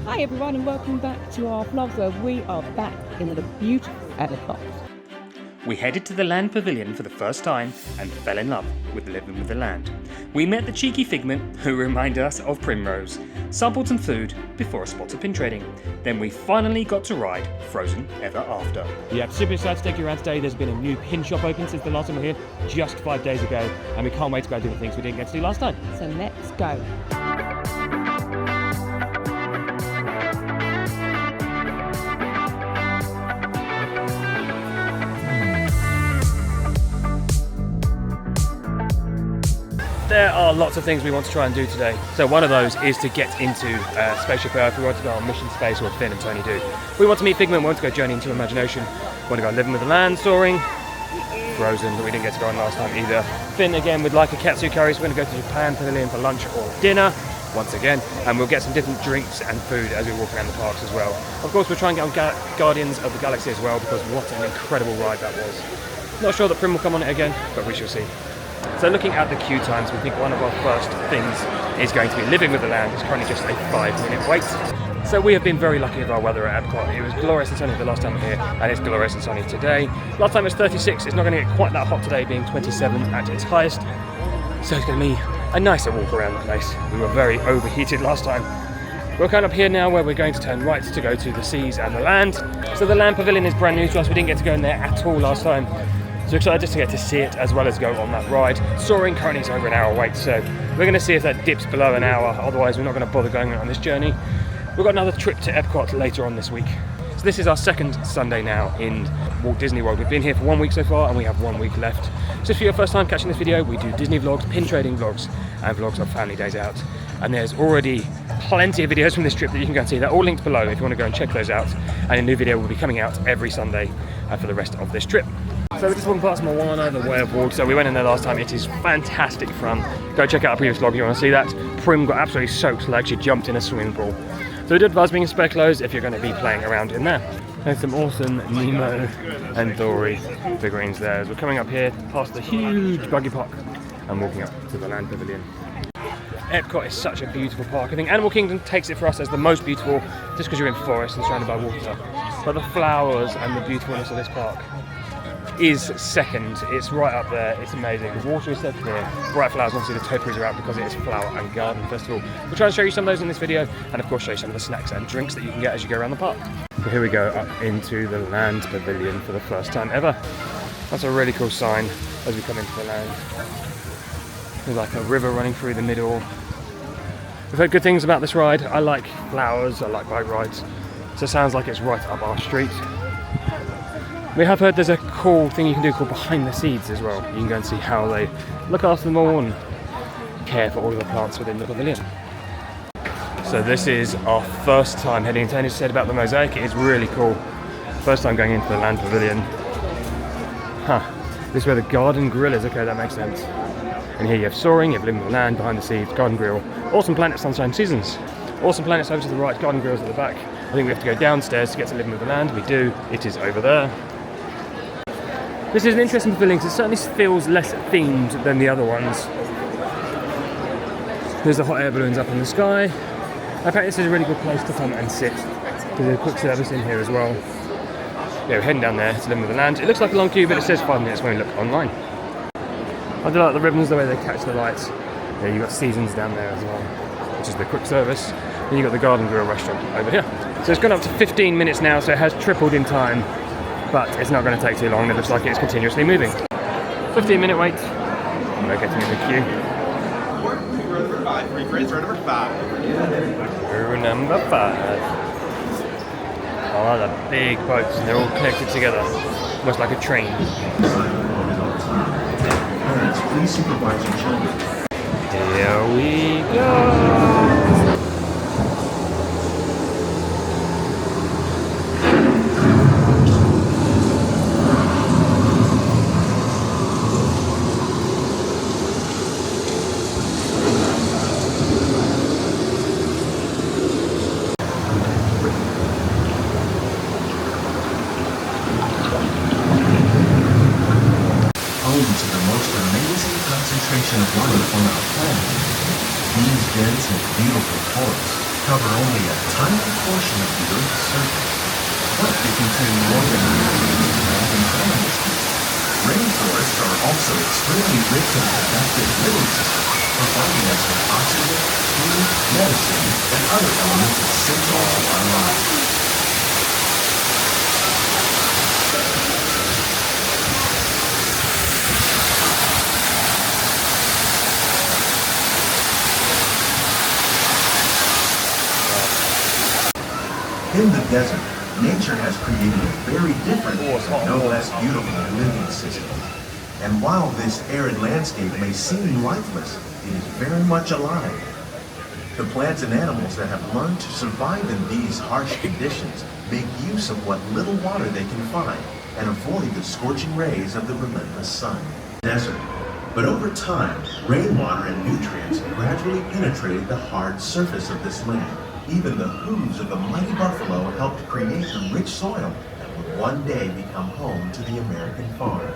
Hi everyone and welcome back to our vlog where we are back in the beautiful Epcot. We headed to the Land Pavilion for the first time and fell in love with living with the land. We met the cheeky Figment, who reminded us of Primrose, sampled some food before a spot of pin trading. Then we finally got to ride Frozen Ever After. Yeah, super excited to take you around today. There's been a new pin shop open since the last time we were here, just 5 days ago, and we can't wait to go do the things we didn't get to do last time. So let's go. There are lots of things we want to try and do today. So one of those is to get into Spaceship Earth. We want to go on mission space, what Finn and Tony do. We want to meet Figment, we want to go journey into imagination. We want to go living with the land, soaring, Frozen, but we didn't get to go on last time either. Finn again would like a katsu curry, so we're going to go to the Land Pavilion for lunch or dinner, once again, and we'll get some different drinks and food as we walk around the parks as well. Of course, we'll try and get on Guardians of the Galaxy as well, because what an incredible ride that was. Not sure that Prim will come on it again, but we shall see. So looking at the queue times, we think one of our first things is going to be living with the land. It's currently just a 5-minute wait. So we have been very lucky with our weather at Epcot. It was glorious and sunny the last time we were here, and it's glorious and sunny today. Last time it was 36, it's not going to get quite that hot today, being 27 at its highest. So it's going to be a nicer walk around the place. We were very overheated last time. We're kind of here now where we're going to turn right to go to the seas and the land. So the Land Pavilion is brand new to us. We didn't get to go in there at all last time. So excited just to get to see it as well as go on that ride. Soaring currently is over an hour wait, so we're going to see if that dips below an hour, otherwise we're not going to bother going on this journey. We've got another trip to Epcot later on this week. So this is our second Sunday now in Walt Disney World. We've been here for 1 week so far and we have 1 week left. So if you're your first time catching this video, we do Disney vlogs, pin trading vlogs and vlogs of family days out. And there's already plenty of videos from this trip that you can go and see. They're all linked below if you want to go and check those out. And a new video will be coming out every Sunday for the rest of this trip. So we just walked past Moana, the Way of Water. So we went in there last time. It is fantastic fun. Go check out our previous vlog if you want to see that. Prim got absolutely soaked, like she jumped in a swimming pool. So we do advise being in spare clothes if you're going to be playing around in there. There's some awesome Nemo and Dory figurines there. As we're coming up here past the huge buggy park and walking up to the Land Pavilion. Epcot is such a beautiful park. I think Animal Kingdom takes it for us as the most beautiful just because you're in forest and surrounded by water. But the flowers and the beautifulness of this park is second. It's right up there. It's amazing. The water is so clear. Bright flowers, obviously the topiaries are out because it is Flower and Garden Festival. We'll try and show you some of those in this video and of course show you some of the snacks and drinks that you can get as you go around the park. So here we go up into the Land Pavilion for the first time ever. That's a really cool sign as we come into the land. There's like a river running through the middle. We've heard good things about this ride. I like flowers, I like bike rides. So it sounds like it's right up our street. We have heard there's a cool thing you can do called behind the scenes as well. You can go and see how they look after them all and care for all of the plants within the pavilion. So this is our first time heading into, and as said about the mosaic, it is really cool. First time going into the Land Pavilion. This is where the garden grill is. Okay, that makes sense. And here you have Soaring, you have Living with the Land, Behind the Scenes, Garden Grill, Awesome Planet, Sunshine Seasons. Awesome Planet's over to the right, Garden Grill's at the back. I think we have to go downstairs to get to Living with the Land. We do, it is over there. This is an interesting pavilion because it certainly feels less themed than the other ones. There's the hot air balloons up in the sky. Apparently this is a really good place to come and sit. There's a quick service in here as well. Yeah, we're heading down there to Living with the Land. It looks like a long queue, but it says 5 minutes when we look online. I do like the ribbons, the way they catch the lights. Yeah, you've got Seasons down there as well, which is the quick service. Then you've got the Garden Grill restaurant over here. So it's gone up to 15 minutes now, so it has tripled in time. But it's not going to take too long. It looks like it's continuously moving. 15-minute wait. We're getting in the queue. Row number 5. Oh, the big boats. They're all connected together. Almost like a train. Please supervise your children. Here we go. Concentration of life on our planet. These dense and beautiful forests cover only a tiny surface, but they contain more than land and animals. Rainforests are also extremely rich in productive living systems, providing us with oxygen, food, medicine, and other elements essential to our lives. In the desert, nature has created a very different, but no less beautiful living system. And while this arid landscape may seem lifeless, it is very much alive. The plants and animals that have learned to survive in these harsh conditions make use of what little water they can find and avoid the scorching rays of the relentless sun. Desert. But over time, rainwater and nutrients gradually penetrated the hard surface of this land. Even the hooves of the mighty buffalo helped create the rich soil that would one day become home to the American farm.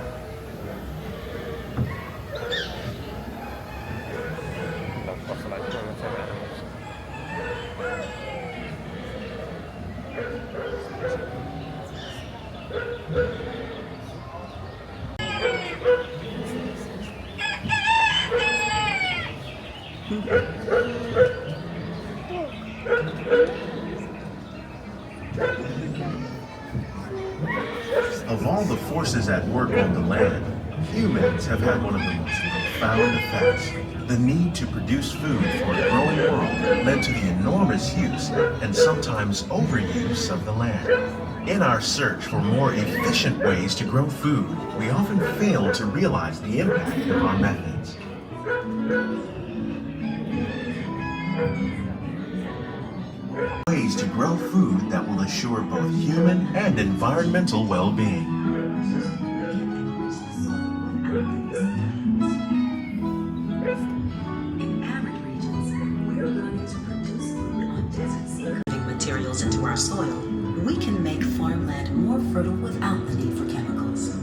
Of all the forces at work on the land, humans have had one of the most profound effects. The need to produce food for a growing world led to the enormous use and sometimes overuse of the land. In our search for more efficient ways to grow food, we often fail to realize the impact of our methods. Ways to grow food that will assure both human and environmental well-being. In arid regions, we're learning to produce food on deserts. Putting materials into our soil, we can make farmland more fertile without the need for chemicals.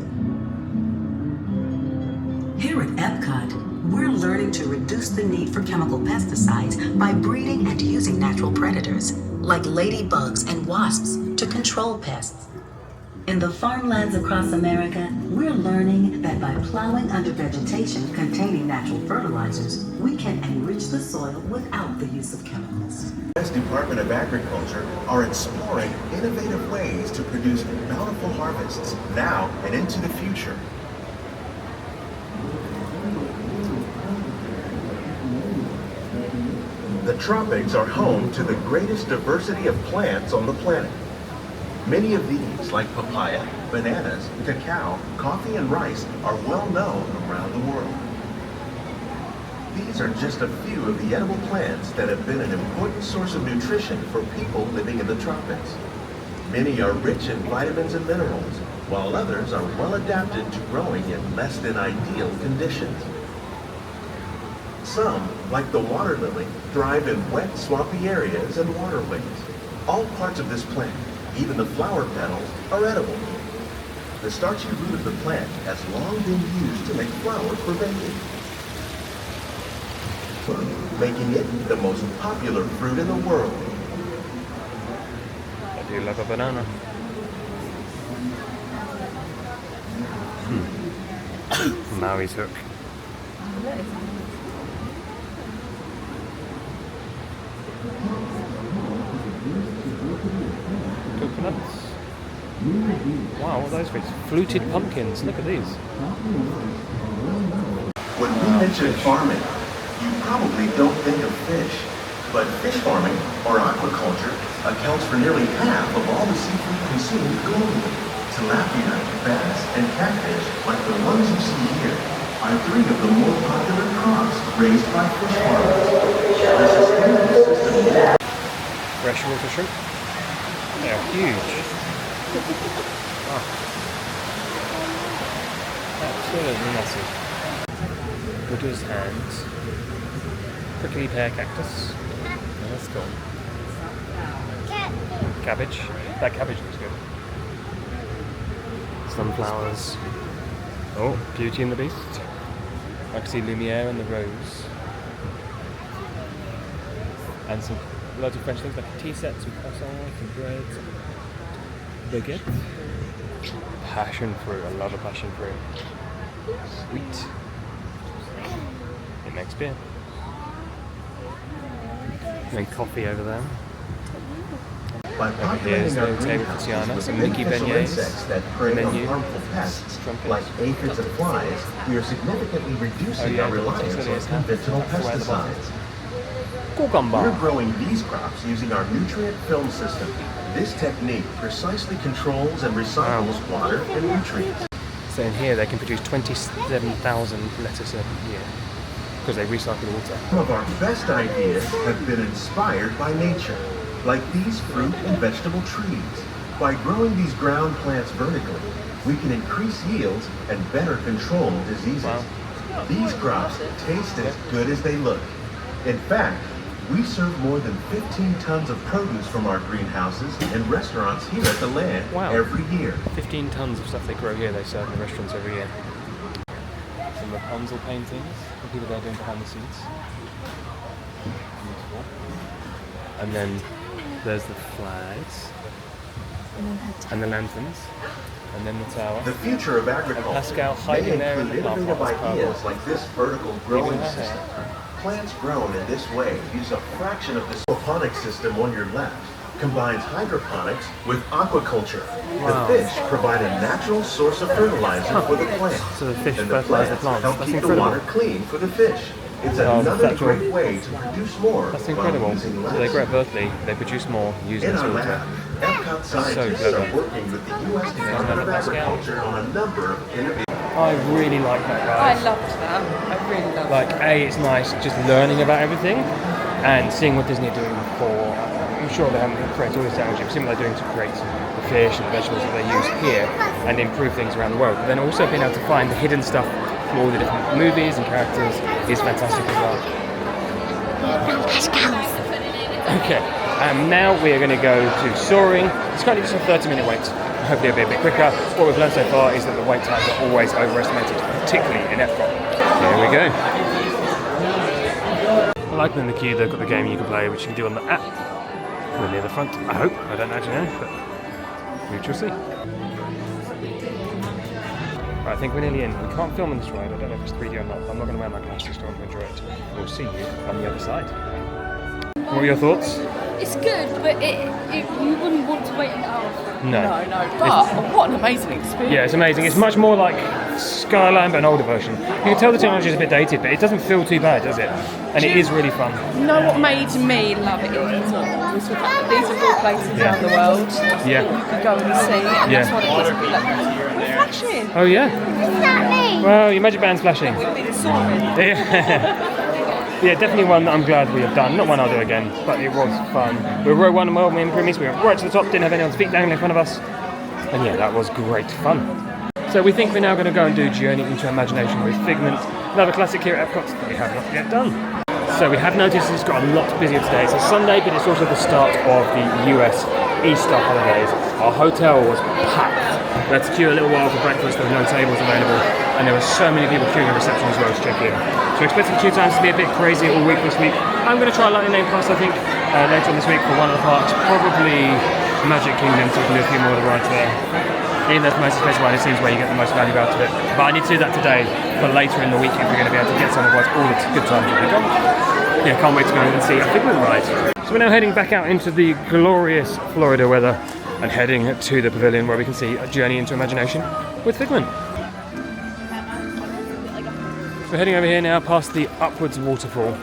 Here at Epcot, we're learning to reduce the need for chemical pesticides by breeding and using natural predators, like ladybugs and wasps, to control pests. In the farmlands across America, we're learning that by plowing under vegetation containing natural fertilizers, we can enrich the soil without the use of chemicals. The U.S. Department of Agriculture are exploring innovative ways to produce bountiful harvests now and into the future. The tropics are home to the greatest diversity of plants on the planet. Many of these, like papaya, bananas, cacao, coffee, and rice, are well known around the world. These are just a few of the edible plants that have been an important source of nutrition for people living in the tropics. Many are rich in vitamins and minerals, while others are well adapted to growing in less than ideal conditions. Some, like the water lily, thrive in wet, swampy areas and waterways. All parts of this plant, even the flower petals, are edible. The starchy root of the plant has long been used to make flour for baking, making it the most popular fruit in the world. I do love a banana. Maui's hook. Coconuts. Wow, what are those fish? Fluted pumpkins. Look at these. When we mention farming, you probably don't think of fish, but fish farming, or aquaculture, accounts for nearly half of all the seafood consumed globally. Tilapia, bass, and catfish, like the ones you see here, are three of the more popular crops raised by fish farmers. The sustainable system. Freshwater shrimp. They are huge. Wow. Absolutely massive. Buddha's hands. Prickly pear cactus. Oh, that's cool. Cabbage. That cabbage looks good. Sunflowers. Oh, Beauty and the Beast. I can see Lumiere and the Rose. And some loads of French things like tea sets with croissants and breads, baguette, passion fruit. I love a passion fruit. Sweet. It makes beer. And then coffee over there. By Here's populating our the table for greenhouses Tiana, with some Mickey beneficial beignets, insects that prey on menu, harmful pests, trumpets. like aphids and flies, we are significantly reducing our reliance on conventional pesticides. Cucumber. We're growing these crops using our nutrient film system. This technique precisely controls and recycles water and nutrients. So in here they can produce 27,000 lettuce a year because they recycle water. Some of our best ideas have been inspired by nature, like these fruit and vegetable trees. By growing these ground plants vertically, we can increase yields and better control diseases. Wow. These crops taste as good as they look. In fact, we serve more than 15 tons of produce from our greenhouses and restaurants here at the Land every year. 15 tons of stuff they grow here they serve in the restaurants every year. Some Rapunzel paintings, the people there doing behind the scenes. Beautiful. And then there's the flags. And the lanterns. And then the tower. The future of And agriculture Pascal may hiding there in include the car innovative park. ideas like this vertical growing her system. hair. Plants grown in this way use a fraction of the aquaponics system on your left. Combines hydroponics with aquaculture. Wow. The fish provide a natural source of fertilizer for the plants. So the fish and fertilize the plants. help That's keep incredible. the water clean for the fish. It's Oh, another that's great right. way to produce more That's while incredible. using So they less. grow at Berkeley, they produce more using In this our water. lab, Epcot scientists clever. are working with the U.S. Department of Pascal. Agriculture on a number of innovative. I really like that, I guys. loved that. I really loved Like, it's nice just learning about everything and seeing what Disney are doing for. I'm sure they haven't created all this technology, but seeing what they're doing to create the fish and the vegetables that they use here and improve things around the world. But then also being able to find the hidden stuff from all the different movies and characters is fantastic as well. Okay, now we are going to go to Soarin. It's currently just a 30-minute wait. Hopefully it'll be a bit quicker. What we've learned so far is that the wait times are always overestimated, particularly in Epcot. Here we go. I like them in the queue, they've got the game you can play, which you can do on the app. We're near the front, I hope. I don't actually know, but we shall see. Right, I think we're nearly in. We can't film on this ride. I don't know if it's 3D or not. I'm not going to wear my glasses to enjoy it. We'll see you on the other side. What are your thoughts? It's good, but you wouldn't want to wait an hour. No. No. But what an amazing experience. Yeah, it's amazing. It's much more like Skyline, but an older version. You can tell the technology is a bit dated, but it doesn't feel too bad, does it? And it is really fun. You know what made me love it even more? Was the fact that these are all places around the world that Yeah. you could go and see, and Yeah. that's what it was. We're flashing. Oh yeah? It's not me. Well, your magic band's flashing. We've been soaring. Yeah, definitely one that I'm glad we have done. Not one I'll do again, but it was fun. We were row one and well in premise. We went right to the top, didn't have anyone's feet dangling in front of us. And yeah, that was great fun. So we think we're now going to go and do Journey into Imagination with Figment, another classic here at Epcot that we have not yet done. So we have noticed it's got a lot busier today. It's a Sunday, but it's also the start of the US Easter holidays. Our hotel was packed. We had to queue a little while for breakfast, there were no tables available, and there were so many people queuing at reception as well to check in. So we're expecting queue times to be a bit crazy all week this week. I'm going to try Lightning Lane Plus, I think, later on this week for one of the parks, probably Magic Kingdom, so we can do a few more of the rides there. Even though it's the most expensive one, it seems where you get the most value out of it. But I need to do that today for later in the week if we're going to be able to get some of all the good times that we got. Yeah, can't wait to go and see a Figment ride. So we're now heading back out into the glorious Florida weather and heading to the pavilion where we can see a Journey into Imagination with Figment. We're heading over here now past the upwards waterfall.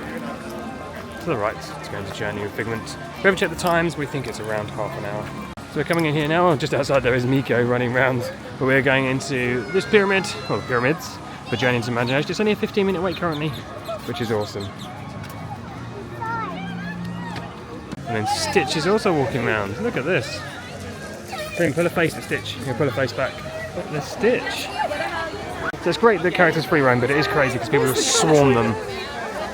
To the right, it's going to Journey with Figment. We haven't checked the times, we think it's around half an hour. So we're coming in here now, just outside there is Miko running around, but we're going into this pyramid, or pyramids, for Journey into Imagination. It's only a 15-minute wait currently, which is awesome. And then Stitch is also walking around. Look at this. Pull a face at Stitch. You can pull a face back. Look, there's Stitch. So it's great that characters free roam, but it is crazy because people just swarm them.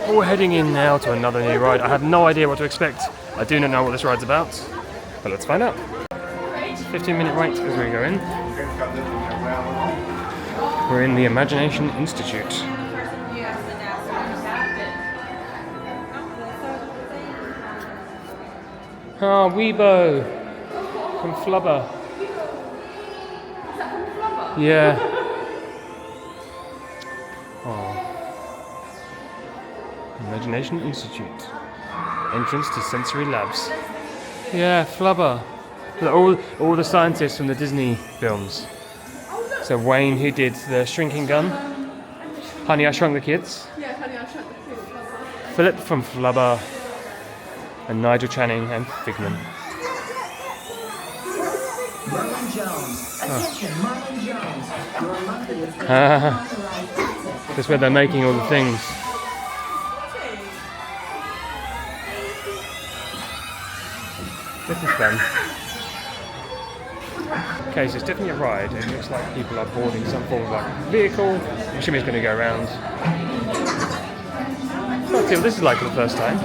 But we're heading in now to another new ride. I have no idea what to expect. I do not know what this ride's about, but let's find out. 15-minute wait as we go in. We're in the Imagination Institute. Oh, Weebo from Flubber. Is that from Flubber? Yeah. Oh. Imagination Institute. Entrance to sensory labs. Yeah, Flubber. All the scientists from the Disney films. So Wayne, who did the Shrinking Gun. Honey, I Shrunk the Kids. Yeah, Honey, I Shrunk the Kids. Philip from Flubber. And Nigel Channing and Figment. Merlin Jones. Attention, Merlin Jones. Your monkey is getting unauthorized access. That's where they're making all the things. This is fun. Okay, so it's definitely a ride. It looks like people are boarding some form of like vehicle. I'm assuming it's going to go around. Let's see what this is like for the first time.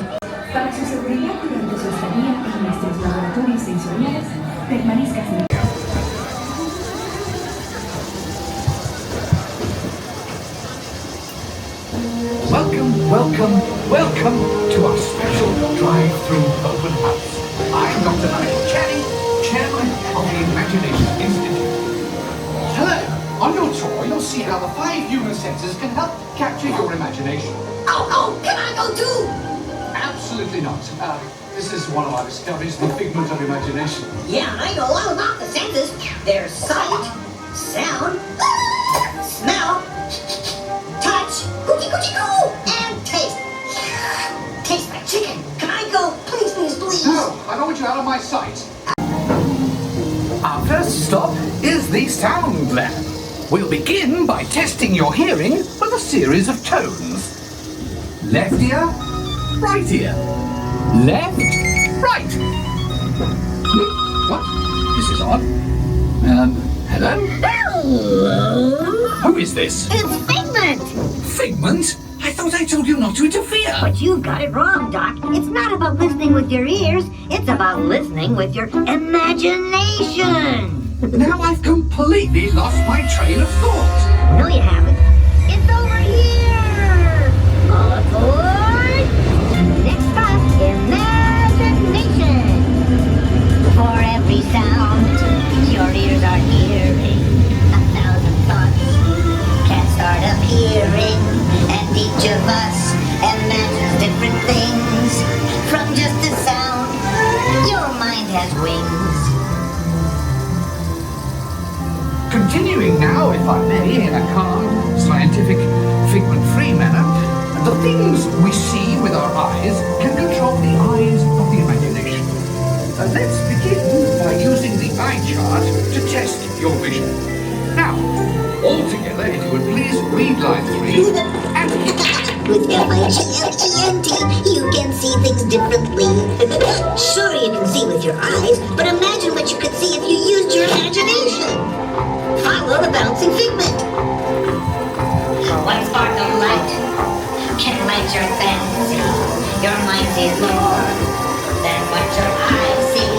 Para su seguridad durante su estadía en nuestros laboratorios sensoriales, permanezca sin... Welcome to our special drive-through open house. I'm Dr. Nigel Channing, Chairman of the Imagination Institute. Hello. On your tour, you'll see how the 5 human senses can help capture your imagination. Oh, can I go too? Absolutely not. This is one of our discoveries, the figment of imagination. Yeah, I know all about the senses. There's sight, sound, smell, touch, coochie-coochie-coo, and taste. Taste like chicken. Can I go? Please, please, please. No, I don't want you out of my sight. Our first stop is the sound lab. We'll begin by testing your hearing with a series of tones. Left ear, right ear. Left, right. What? This is odd. Hello? Hello. Who is this? It's Figment. Figment? I thought I told you not to interfere. But you've got it wrong, Doc. It's not about listening with your ears. It's about listening with your imagination. Now I've completely lost my train of thought. No, you haven't. It's over here. All aboard. Next stop, imagination. For every sound your ears are hearing, 1,000 thoughts can start appearing. And each of us imagines different things. From just a sound, your mind has wings. Continuing now, if I may, in a calm, scientific, figment-free manner, the things we see with our eyes can control the eyes of the imagination. Let's begin by using the eye chart to test your vision. Now, all together, if you would please read line 3 and With Figment, you can see things differently. Sure, you can see with your eyes, but imagine what you could see if you used your imagination. Follow the bouncing figment. One spark of light can light your fancy. Your mind sees more than what your eyes see.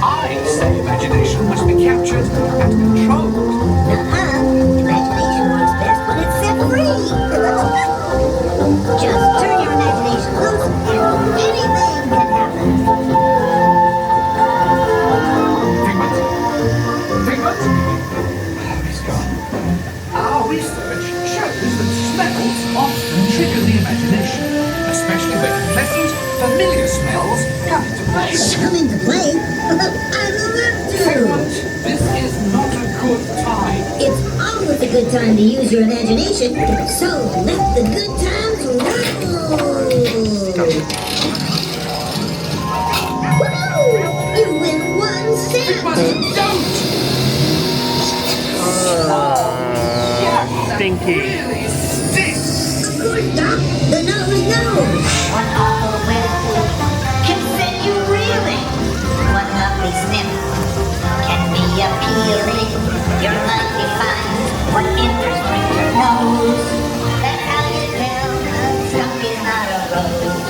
I say imagination must be captured and controlled. Imagination works best when it's set free. Just turn your imagination loose and anything can happen. Figment? Oh, he's gone. Our research shows that smells often trigger the imagination, especially when pleasant, familiar smells come into play. Come into play? I love to. Figment, this is not a good time. It's always a good time to use your imagination, so let the good times roll. Woo! You win 1 cent. Figment, don't! Stinky. Really stink! Good Doc, the nose knows. One awful whiff can send you reeling. One lovely sniff can be appealing. Your mind defines what interests your nose. That's how you tell skunk is not a rose.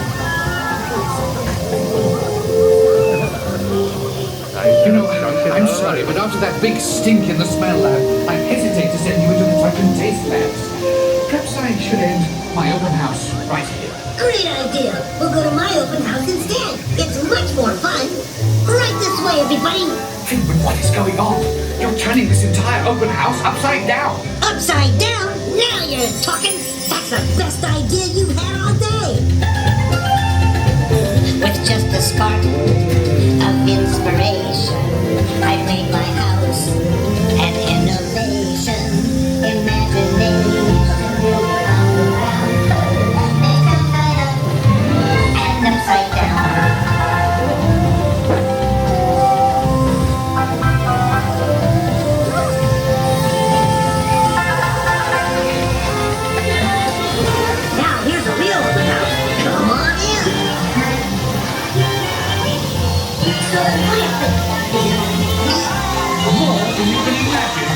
You know, I'm sorry, but after that big stink in the smell lab, I hesitate to send you into the touch and taste labs. Perhaps I should end my open house right here. Great idea! We'll go to my open house instead. It's much more fun. Right this way, everybody. Figment, what is going on? You're turning this entire open house upside down. Upside down? Now you're talking. That's the best idea you've had all day. With just a spark of inspiration, I've made my house an innovation. Imagination will come around. Make them right up and upside down. Now here's a real open house. Come on in. So More than you can imagine.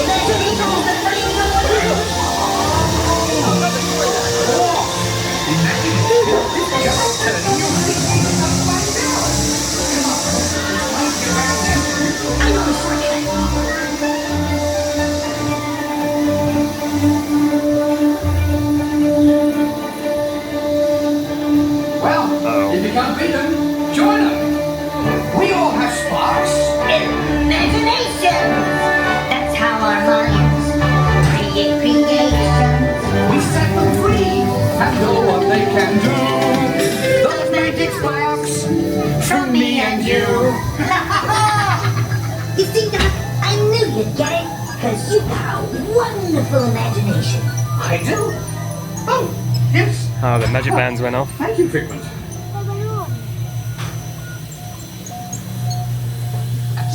imagination is the brains of the world. Imagine it. Just turning your thinking upside down. I know the shortcut. Well, if you can't beat them, join them. We all have sparks. Imagination. That's how our minds create creations. We set them free and know what they can do. Those magic sparks from me and you. You see, Doc, I knew you'd get it, because you got a wonderful imagination. I do. Oh, yes. Oh, the magic bands went off. Thank you, Figment.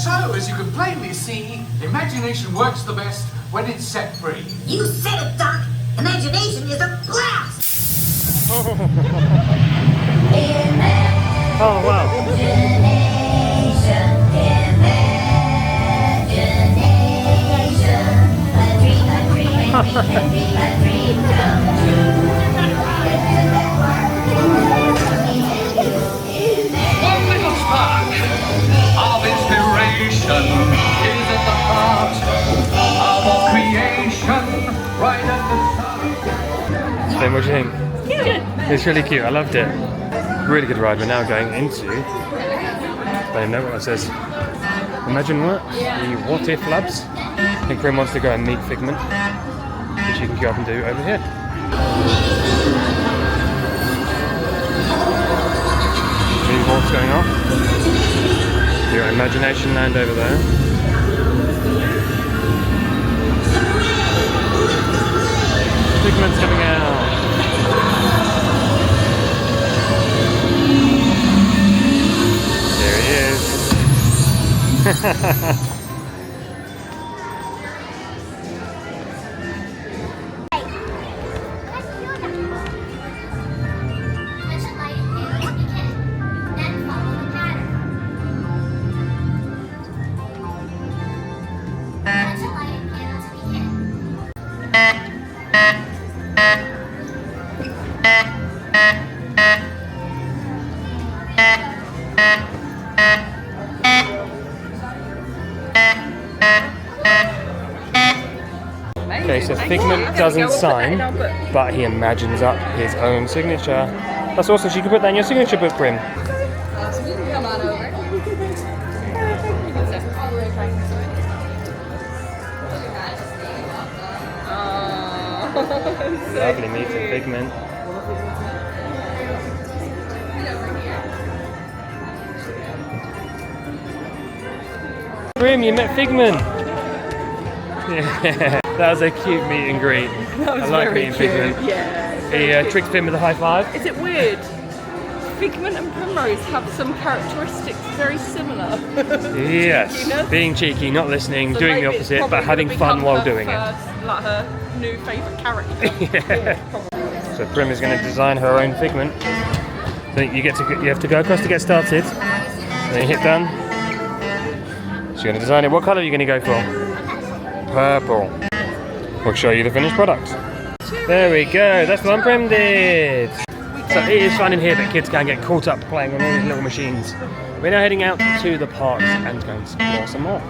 So, as you can plainly see, imagination works the best when it's set free. You said it, Doc. Imagination is a blast. Oh, wow. Imagination, a dream come true. One little spark of inspiration is at the heart of all creation, right at the start. Then what do you think? It's really cute. I loved it. Really good ride. We're now going into. I don't even know what that says. Imagine what? The What If Labs. I think Prim wants to go and meet Figment, which you can go up and do over here. See what's going on? Your imagination land over there. Figment's coming out. There he is. Okay, so Figment doesn't sign, but he imagines up his own signature. That's awesome. So you can put that in your signature book, Prim. Come on over. Lovely meeting Figment. Prim, you met Figment. Yeah, that was a cute meet and greet. I like meeting Figment. Yeah. He tricked Finn with a high five. Is it weird? Figment and Primrose have some characteristics very similar. Yes, Cheekiness. being cheeky, not listening, So doing the maybe it's opposite, probably but having gonna fun become while her doing it. first, like her new favourite character. Yeah. So Prim is going to design her own Figment. So you have to go across to get started. Then you hit done. She's going to design it. What colour are you going to go for? Purple. We'll show you the finished product. There we go. That's the one Prim did. So it is fun in here, but kids can get caught up playing on all these little machines. We're now heading out to the parks and going to explore some more.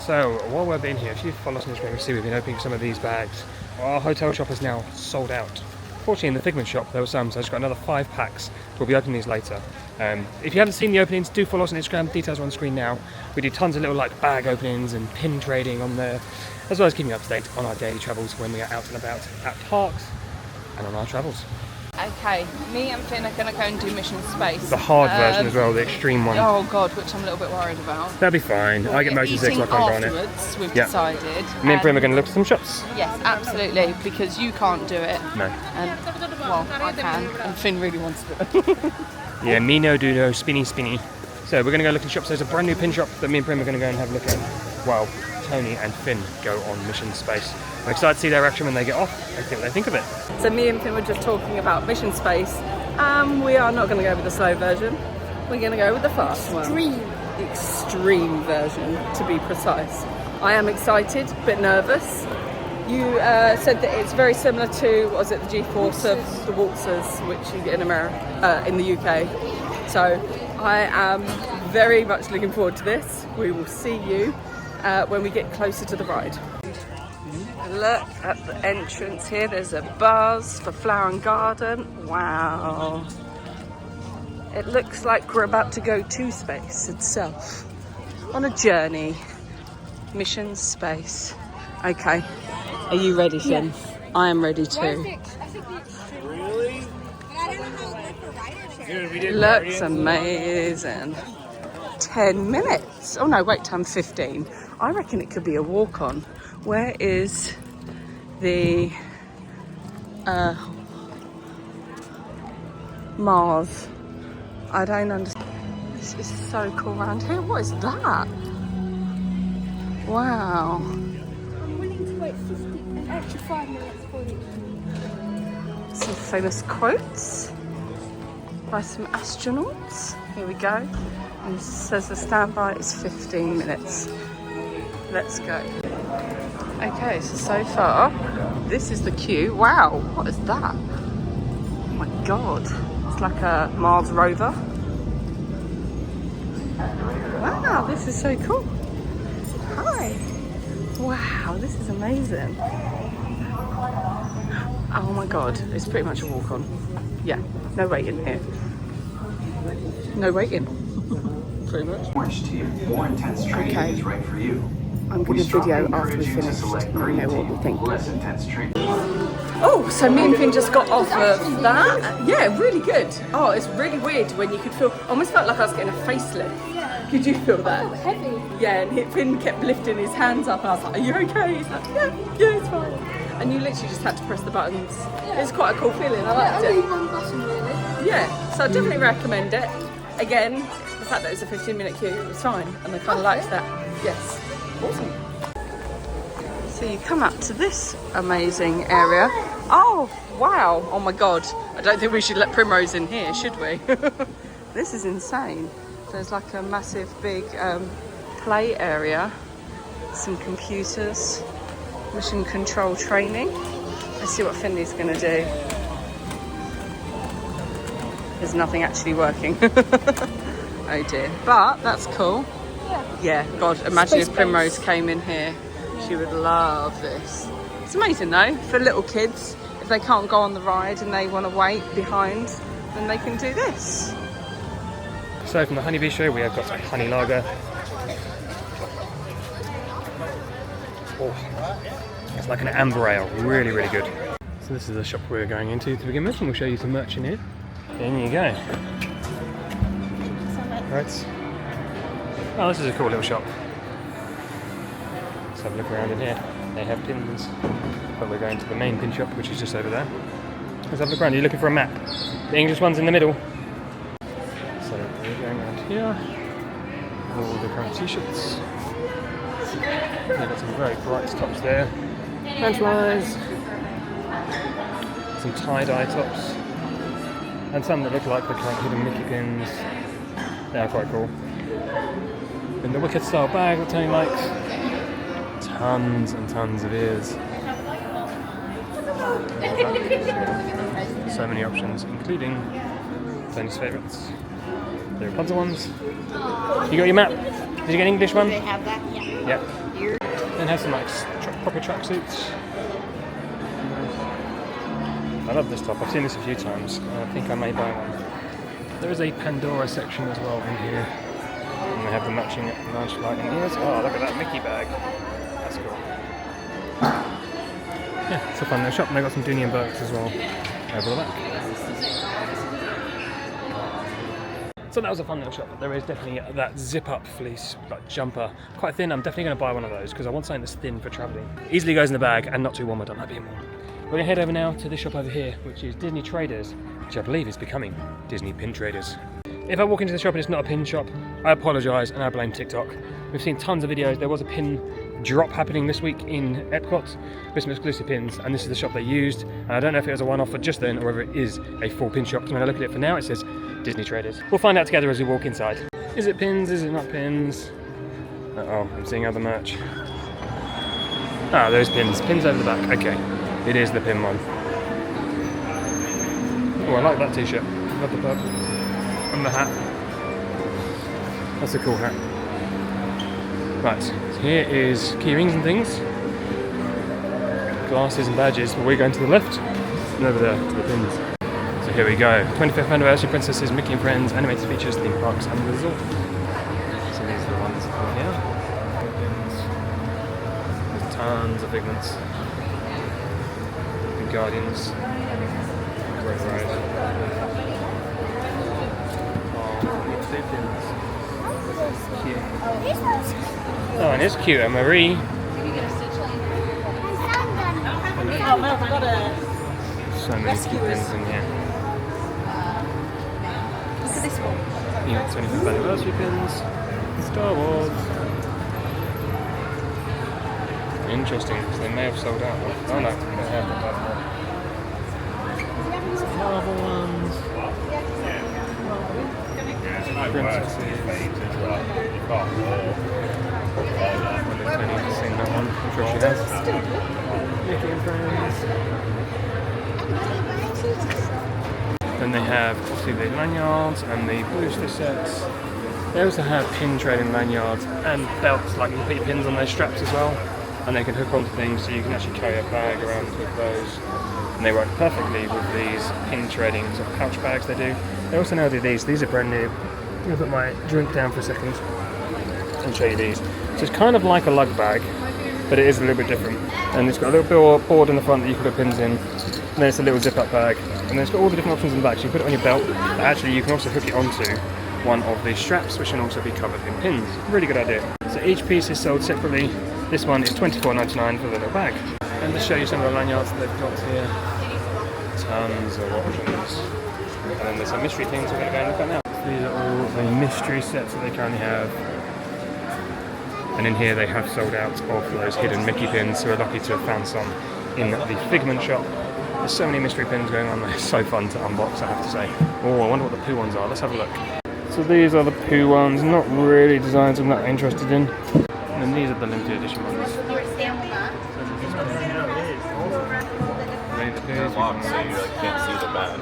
So while we've been here, if you follow us on Instagram, you see we've been opening some of these bags Our hotel shop is now sold out. Fortunately, in the Figment shop there were some, so I just got another 5 packs. We'll be opening these later. If you haven't seen the openings, do follow us on Instagram. Details are on the screen now. We do tons of little like bag openings and pin trading on there, as well as keeping you up to date on our daily travels when we are out and about at parks and on our travels. Okay, me and Finn are going to go and do Mission Space. The hard version as well, the extreme one. Oh god, which I'm a little bit worried about. That'll be fine. I get motion sick, so I can't go on it. Afterwards, we've Yeah. decided. Me and Prim are going to look at some shops. Yes, absolutely, because you can't do it. No. And, well, I can, and Finn really wants to do it. Yeah, me no do no, spinny. So we're going to go look at shops. There's a brand new pin shop that me and Prim are going to go and have a look at while Tony and Finn go on Mission Space. I'm excited to see their reaction when they get off and see what they think of it. So me and Finn were just talking about Mission Space. We are not going to go with the slow version. We're going to go with the fast one. The extreme version, to be precise. I am excited, but nervous. You said that it's very similar to, what was it, the G-Force of the waltzers, which you get in America, in the UK. So I am very much looking forward to this. We will see you when we get closer to the ride. Look at the entrance here. There's a buzz for Flower and Garden. Wow. It looks like we're about to go to space itself. On a journey. Mission Space. Okay. Are you ready, Finn? Yes. I am ready too. Really? Looks amazing. 10 minutes. Oh no, wait, time 15. I reckon it could be a walk-on. Where is the Mars? I don't understand. This is so cool around here. What is that? Wow. I'm willing to wait an extra 5 minutes for you. Some famous quotes by some astronauts. Here we go. And it says the standby is 15 minutes. Let's go. Okay, so far, this is the queue. Wow, what is that? Oh my god. It's like a Mars rover. Wow, this is so cool. Hi. Wow, this is amazing. Oh my god, it's pretty much a walk-on. Yeah, no waiting here. No waiting. Pretty much. Orange tea, more intense training is right for you. I'm going to video after we finish. Let me know what we think. Less intense training. Oh, so me and Finn just got off of that. Yeah, really good. Oh, it's really weird when you could feel, almost felt like I was getting a facelift. Yeah. Could you feel that? Oh, heavy. Yeah, and Finn kept lifting his hands up and I was like, are you okay? He's like, yeah, it's fine. And you literally just had to press the buttons. Yeah. It's quite a cool feeling, I liked Only it. one button really. Yeah, so I definitely recommend it. Again, the fact that it was a 15-minute queue, it was fine. And I kind of liked that. Yes, awesome. So you come up to this amazing area. Oh, wow. Oh my God. I don't think we should let Primrose in here, should we? This is insane. There's like a massive big play area. Some computers. Mission control training. Let's see what Finley's going to do. There's nothing actually working. Oh dear. But that's cool. Yeah, God, imagine if Primrose came in here. She would love this. It's amazing though, for little kids, if they can't go on the ride and they want to wait behind, then they can do this. So from the Honey Bistro, we have got some honey lager. Oh, it's like an amber ale, really, really good. So this is the shop we're going into to begin with, and we'll show you some merch in here. In you go. Right. Oh, this is a cool little shop. Let's have a look around in here. They have pins, but we're going to the main pin shop, which is just over there. Let's have a look around. You're looking for a map. The English one's in the middle. So we're going around here. All the current t-shirts. They've got some very bright tops there. Butterflies. Some tie-dye tops. And some that look like the current hidden Mickey pins. They are quite cool. And the Wicked style bag that Tony likes. Tons and tons of ears. So many options, including Tony's favourites. The Rapunzel ones. You got your map? Did you get an English one? They have that, yeah. Yep. Then have some like proper tracksuits. I love this top. I've seen this a few times. I think I may buy one. There is a Pandora section as well in here. And they have the matching large lightning ears. Oh, look at that Mickey bag. That's cool. Yeah, it's a fun little shop. And they've got some Dooney and Burks as well over the back. So that was a fun little shop. There is definitely that zip-up fleece, like jumper, quite thin. I'm definitely going to buy one of those because I want something that's thin for travelling. Easily goes in the bag and not too warm. I don't like being warm. We're going to head over now to this shop over here, which is Disney Traders, which I believe is becoming Disney Pin Traders. If I walk into the shop and it's not a pin shop, I apologise and I blame TikTok. We've seen tons of videos. There was a pin drop happening this week in Epcot with some exclusive pins, and this is the shop they used. And I don't know if it was a one-off for just then or whether it is a full pin shop. So when I look at it for now, it says Disney Traders. We'll find out together as we walk inside. Is it pins? Is it not pins? Uh-oh, I'm seeing other merch. Ah, there's pins. Pins over the back. Okay, it is the pin one. Oh, I like that t-shirt. Love the purple. And the hat. That's a cool hat. Right, so here is key rings and things. Glasses and badges, but we're going to the left and over there to the pins. So here we go. 25th anniversary princesses, Mickey and Friends, animated features, theme parks and resort. So these are the ones over here. There's tons of Figments. And Guardians. Great ride. Cute. Oh, and it's cute, and Marie. So many cute pins in here. Look at this one. Yeah, 25th anniversary pins. Star Wars. Interesting, because they may have sold out. Oh no, they haven't. Marvel ones. Princesses. Tony's seen that one. I'm sure she has. Mickey and Friends. Then they have obviously the lanyards and the booster sets. They also have pin trading lanyards and belts, like you can put your pins on those straps as well, and they can hook onto things so you can actually carry a bag around with those. And they work perfectly with these pin trading sort of pouch bags they do. They also now do these. These are brand new. I'm going to put my drink down for a second and show you these. So it's kind of like a lug bag, but it is a little bit different. And it's got a little board in the front that you can put pins in. And then it's a little zip-up bag. And then it's got all the different options in the back. So you put it on your belt, but actually you can also hook it onto one of these straps, which can also be covered in pins. Really good idea. So each piece is sold separately. This one is $24.99 for the little bag. And to show you some of the lanyards that they've got here. Tons of options. And then there's some mystery things we're going to go and look at now. These are all the mystery sets that they currently have. And in here they have sold out of those hidden Mickey pins, so we're lucky to have found some in the Figment shop. There's so many mystery pins going on, they're so fun to unbox, I have to say. Oh, I wonder what the Pooh ones are, let's have a look. So these are the Pooh ones, not really designs I'm not interested in. And then these are the limited edition ones. So the Poohs, Long, so you can't see the back.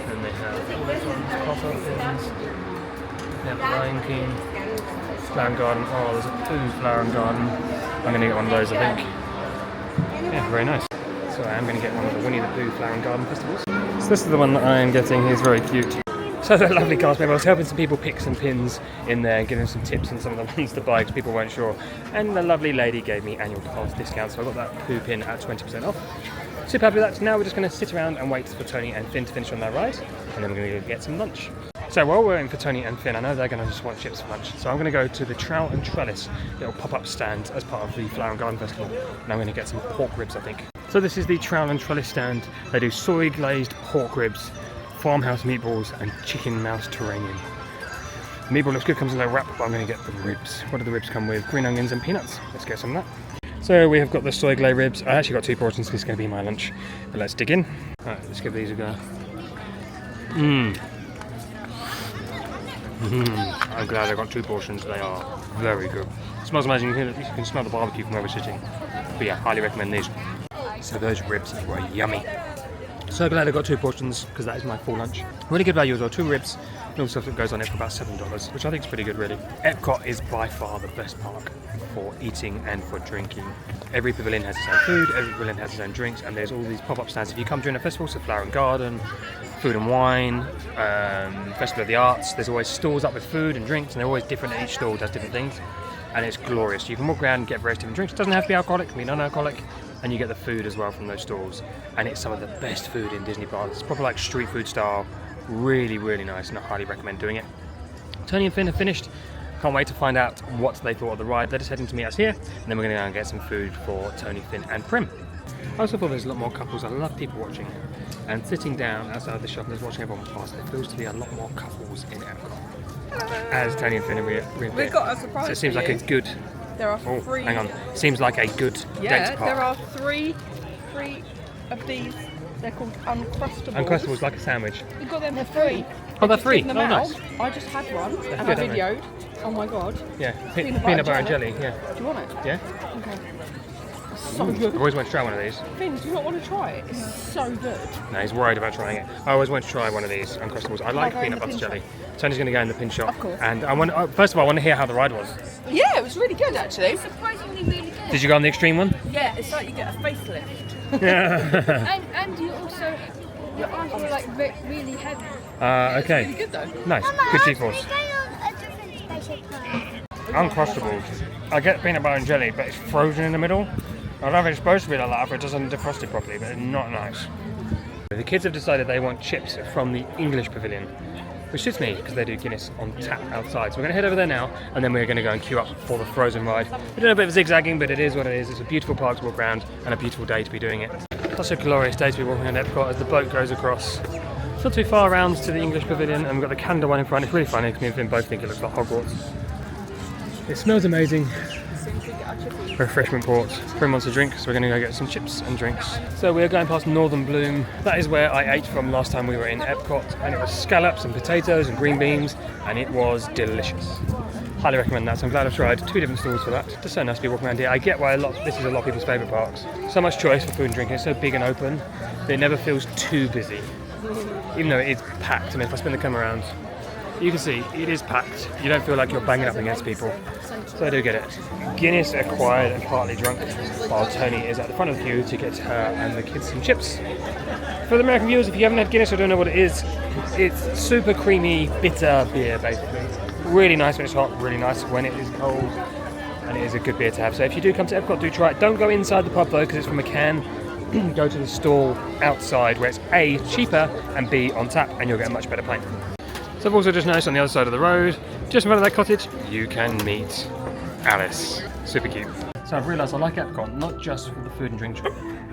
And they have all these ones, pop-up things. They have Lion King, Flower and Garden. Oh, there's a Pooh Flower and Garden. I'm going to get one of those, I think. Yeah, very nice. So I am going to get one of the Winnie the Pooh Flower and Garden festivals. So this is the one that I am getting. He's very cute. So that lovely cast member, I was helping some people pick some pins in there, giving them some tips on some of the ones to buy because people weren't sure. And the lovely lady gave me annual pass discount, so I got that Pooh pin at 20% off. Super happy with that. So now we're just going to sit around and wait for Tony and Finn to finish on their ride, and then we're going to go get some lunch. So while we're waiting for Tony and Finn, I know they're going to just want chips for lunch, so I'm going to go to the Trowel and Trellis little pop-up stand as part of the Flower and Garden Festival, and I'm going to get some pork ribs, I think. So this is the Trowel and Trellis stand. They do soy glazed pork ribs, farmhouse meatballs and chicken mouse Turanian. The meatball looks good, comes in a wrap, but I'm going to get the ribs. What do the ribs come with? Green onions and peanuts. Let's get some of that. So we have got the soy glazed ribs. I actually got 2 portions because it's going to be my lunch. But let's dig in. Alright, let's give these a go. I'm glad I got 2 portions. They are very good. It smells amazing. You can smell the barbecue from where we're sitting. But yeah, highly recommend these. So those ribs were yummy. So glad I got 2 portions because that is my full lunch. Really good value as well, 2 ribs and all stuff that goes on it for about $7, which I think is pretty good really. Epcot is by far the best park for eating and for drinking. Every pavilion has its own food, every pavilion has its own drinks, and there's all these pop-up stands. If you come during a festival, so Flower and Garden, Food and Wine, Festival of the Arts, there's always stalls up with food and drinks, and they're always different, and each stall does different things, and it's glorious. You can walk around and get various different drinks. It doesn't have to be alcoholic, it can be non-alcoholic, and you get the food as well from those stalls, and it's some of the best food in Disney parks. It's proper like street food style, really, really nice, and I highly recommend doing it. Tony and Finn have finished. Can't wait to find out what they thought of the ride. They're just heading to meet us here, and then we're going to go and get some food for Tony, Finn, and Prim. I also thought there's a lot more couples. I love people watching, and sitting down outside the shop and just watching everyone pass. There feels to be a lot more couples in Epcot. As Tony and Finn are reappear. We've got a surprise. So it seems for like you. a good. There are Oh, 3. hang on. Seems like a good date park. There are 3 of these. They're called Uncrustables. Uncrustables, like a sandwich. We've got them for free. Oh, they're free. Them Oh, out. nice. I just had one and good, I aren't they? videoed. Oh my god. Yeah, Peanut peanut butter butter and jelly. Yeah. Do you want it? Yeah. Okay. It's so good. I've always wanted to try one of these. Finn, do you not want to try it? It's so good. No, he's worried about trying it. I always want to try one of these Uncrustables. I like go in peanut the butter pin jelly. Tony's going to go in the pin shop. Of course. And I want. First of all, I want to hear how the ride was. Yeah, it was really good actually. Surprisingly really good. Did you go on the extreme one? Yeah, it's like you get a facelift. And you also, your arms were like really heavy. Okay. Really good though. Nice. Good G-force. a different spaceship Uncrustables. I get peanut butter and jelly, but it's frozen in the middle. I don't know if it's supposed to be like that, if it doesn't defrost it properly, but it's not nice. The kids have decided they want chips from the English pavilion, which suits me because they do Guinness on tap outside. So we're going to head over there now, and then we're going to go and queue up for the Frozen ride. We're doing a bit of zigzagging, but it is what it is. It's a beautiful park to walk around and a beautiful day to be doing it. Such a glorious day to be walking around Epcot as the boat goes across. It's not too far around to the English pavilion, and we've got the Canada one in front. It's really funny because me and Finn both think it looks like Hogwarts. It smells amazing. Refreshment ports. Prim wants a drink, so we're going to go get some chips and drinks. So we're going past Northern Bloom. That is where I ate from last time we were in Epcot, and it was scallops and potatoes and green beans, and it was delicious. Highly recommend that, so I'm glad I've tried 2 different stalls for that. Just so nice to be walking around here. I get why this is a lot of people's favourite parks. So much choice for food and drink, it's so big and open that it never feels too busy. Even though it is packed, I mean if I spin the camera around, you can see it is packed. You don't feel like you're banging up against people. So I do get it. Guinness acquired and partly drunk, while Tony is at the front of the queue to get her and the kids some chips. For the American viewers, if you haven't had Guinness or don't know what it is, it's super creamy, bitter beer basically. Really nice when it's hot, really nice when it is cold, and it is a good beer to have. So if you do come to Epcot, do try it. Don't go inside the pub though, because it's from a can. Go to the stall outside where it's A, cheaper, and B, on tap, and you'll get a much better pint. So I've also just noticed on the other side of the road, just in front of that cottage, you can meet Alice. Super cute. So I've realised I like Epcot, not just for the food and drink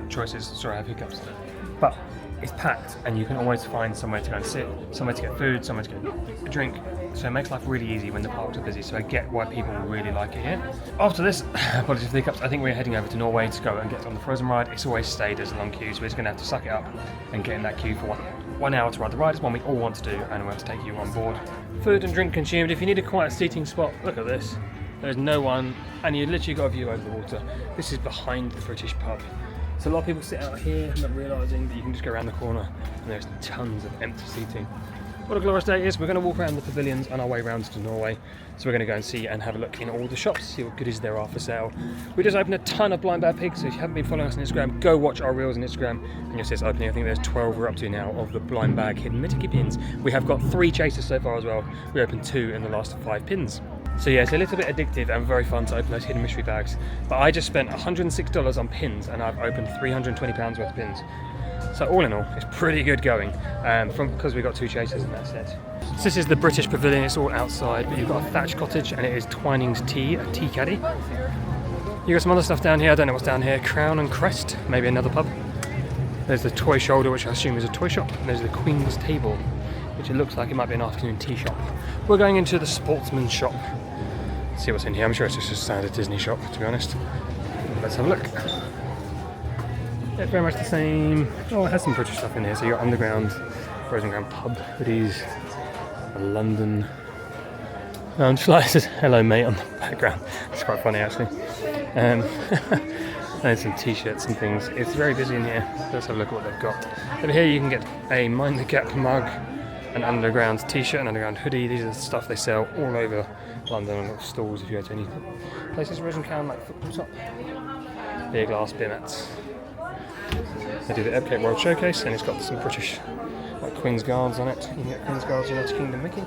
choices, sorry I have hiccups, but it's packed and you can always find somewhere to go and sit, somewhere to get food, somewhere to get a drink. So it makes life really easy when the parks are busy, so I get why people really like it here. After this, apologies for the hiccups, I think we're heading over to Norway to go and get on the Frozen ride. It's always stayed as a long queue, so we're just going to have to suck it up and get in that queue for 1 hour to ride the ride. It's one we all want to do, and we want to take you on board. Food and drink consumed. If you need a quiet seating spot, look at this. There's no one, and you literally got a view over the water. This is behind the British pub. So a lot of people sit out here not realising that you can just go around the corner and there's tons of empty seating. What a glorious day it is. We're going to walk around the pavilions on our way round to Norway. So we're going to go and see and have a look in all the shops, see what goodies there are for sale. We just opened a ton of Blind Bad Pigs, so if you haven't been following us on Instagram, go watch our reels on Instagram and you'll see us opening. I think there's 12 we're up to now of the Blind Bag hidden Mickey pins. We have got 3 chasers so far as well. We opened 2 in the last 5 pins. So yeah, it's a little bit addictive and very fun to open those hidden mystery bags. But I just spent $106 on pins and I've opened £320 worth of pins. So all in all, it's pretty good going, because we got 2 chasers in that set. So this is the British Pavilion, it's all outside, but you've got a thatched cottage and it is Twining's Tea, a tea caddy. You've got some other stuff down here, I don't know what's down here, Crown and Crest, maybe another pub. There's the Toy Shoulder, which I assume is a toy shop, and there's the Queen's Table, which it looks like it might be an afternoon tea shop. We're going into the Sportsman's Shop. Let's see what's in here, I'm sure it's just a standard Disney shop, to be honest. Let's have a look. Yeah, very much the same. Oh, it has some British stuff in here. So you got Underground, Frozen Ground Pub, hoodies, a London lounge fly. It says hello mate on the background. It's quite funny actually. And some t-shirts and things. It's very busy in here. Let's have a look at what they've got. Over here you can get a Mind the Gap mug, an Underground t-shirt, an Underground hoodie. These are the stuff they sell all over London on little stalls if you go to any places where you can, like football top. Beer glass, beer mats. They do the Epcot World Showcase and it's got some British like Queen's Guards on it. You can get Queen's Guards United Kingdom Mickey.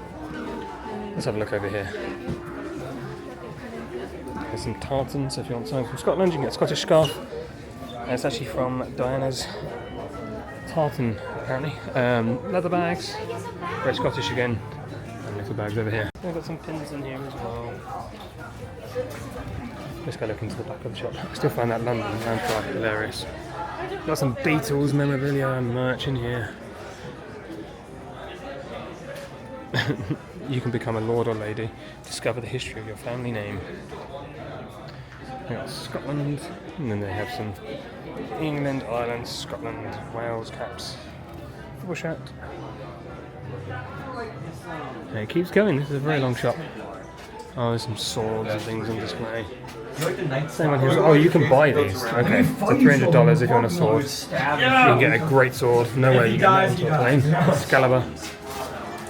Let's have a look over here. There's some tartans, so if you want something from Scotland, you can get a Scottish scarf. And it's actually from Diana's tartan, apparently. Leather bags, very Scottish again, and little bags over here. We've got some pins in here as well. Let's go look into the back of the shop. I still find that London Land Park hilarious. Got some Beatles memorabilia and merch in here. You can become a lord or lady, discover the history of your family name. They got Scotland, and then they have some England, Ireland, Scotland, Wales caps. Football shirt. And it keeps going, this is a very long shop. Oh, there's some swords and things on display. Same one here. Oh, you can buy these. Okay, so $300 if you want a sword. You can get a great sword. No way you can get into a plane. Excalibur.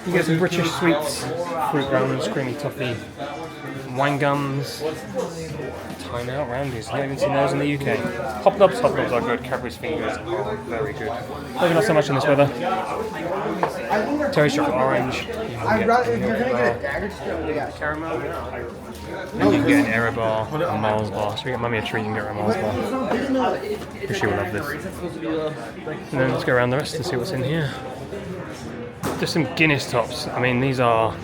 You get some British sweets, fruit gums, creamy toffee, wine gums, Time Out Roundies. I've not even seen those in the UK. Hop Nobs are good. Cadbury's fingers are very good. Maybe not so much in this weather. Terry chocolate orange. You can get caramel. And you can get an Aero bar, a Mars bar. So you get Mummy a treat, you can get her a Mars bar. Because she will love this. And then let's go around the rest and see what's in here. Just some Guinness tops. I mean, these are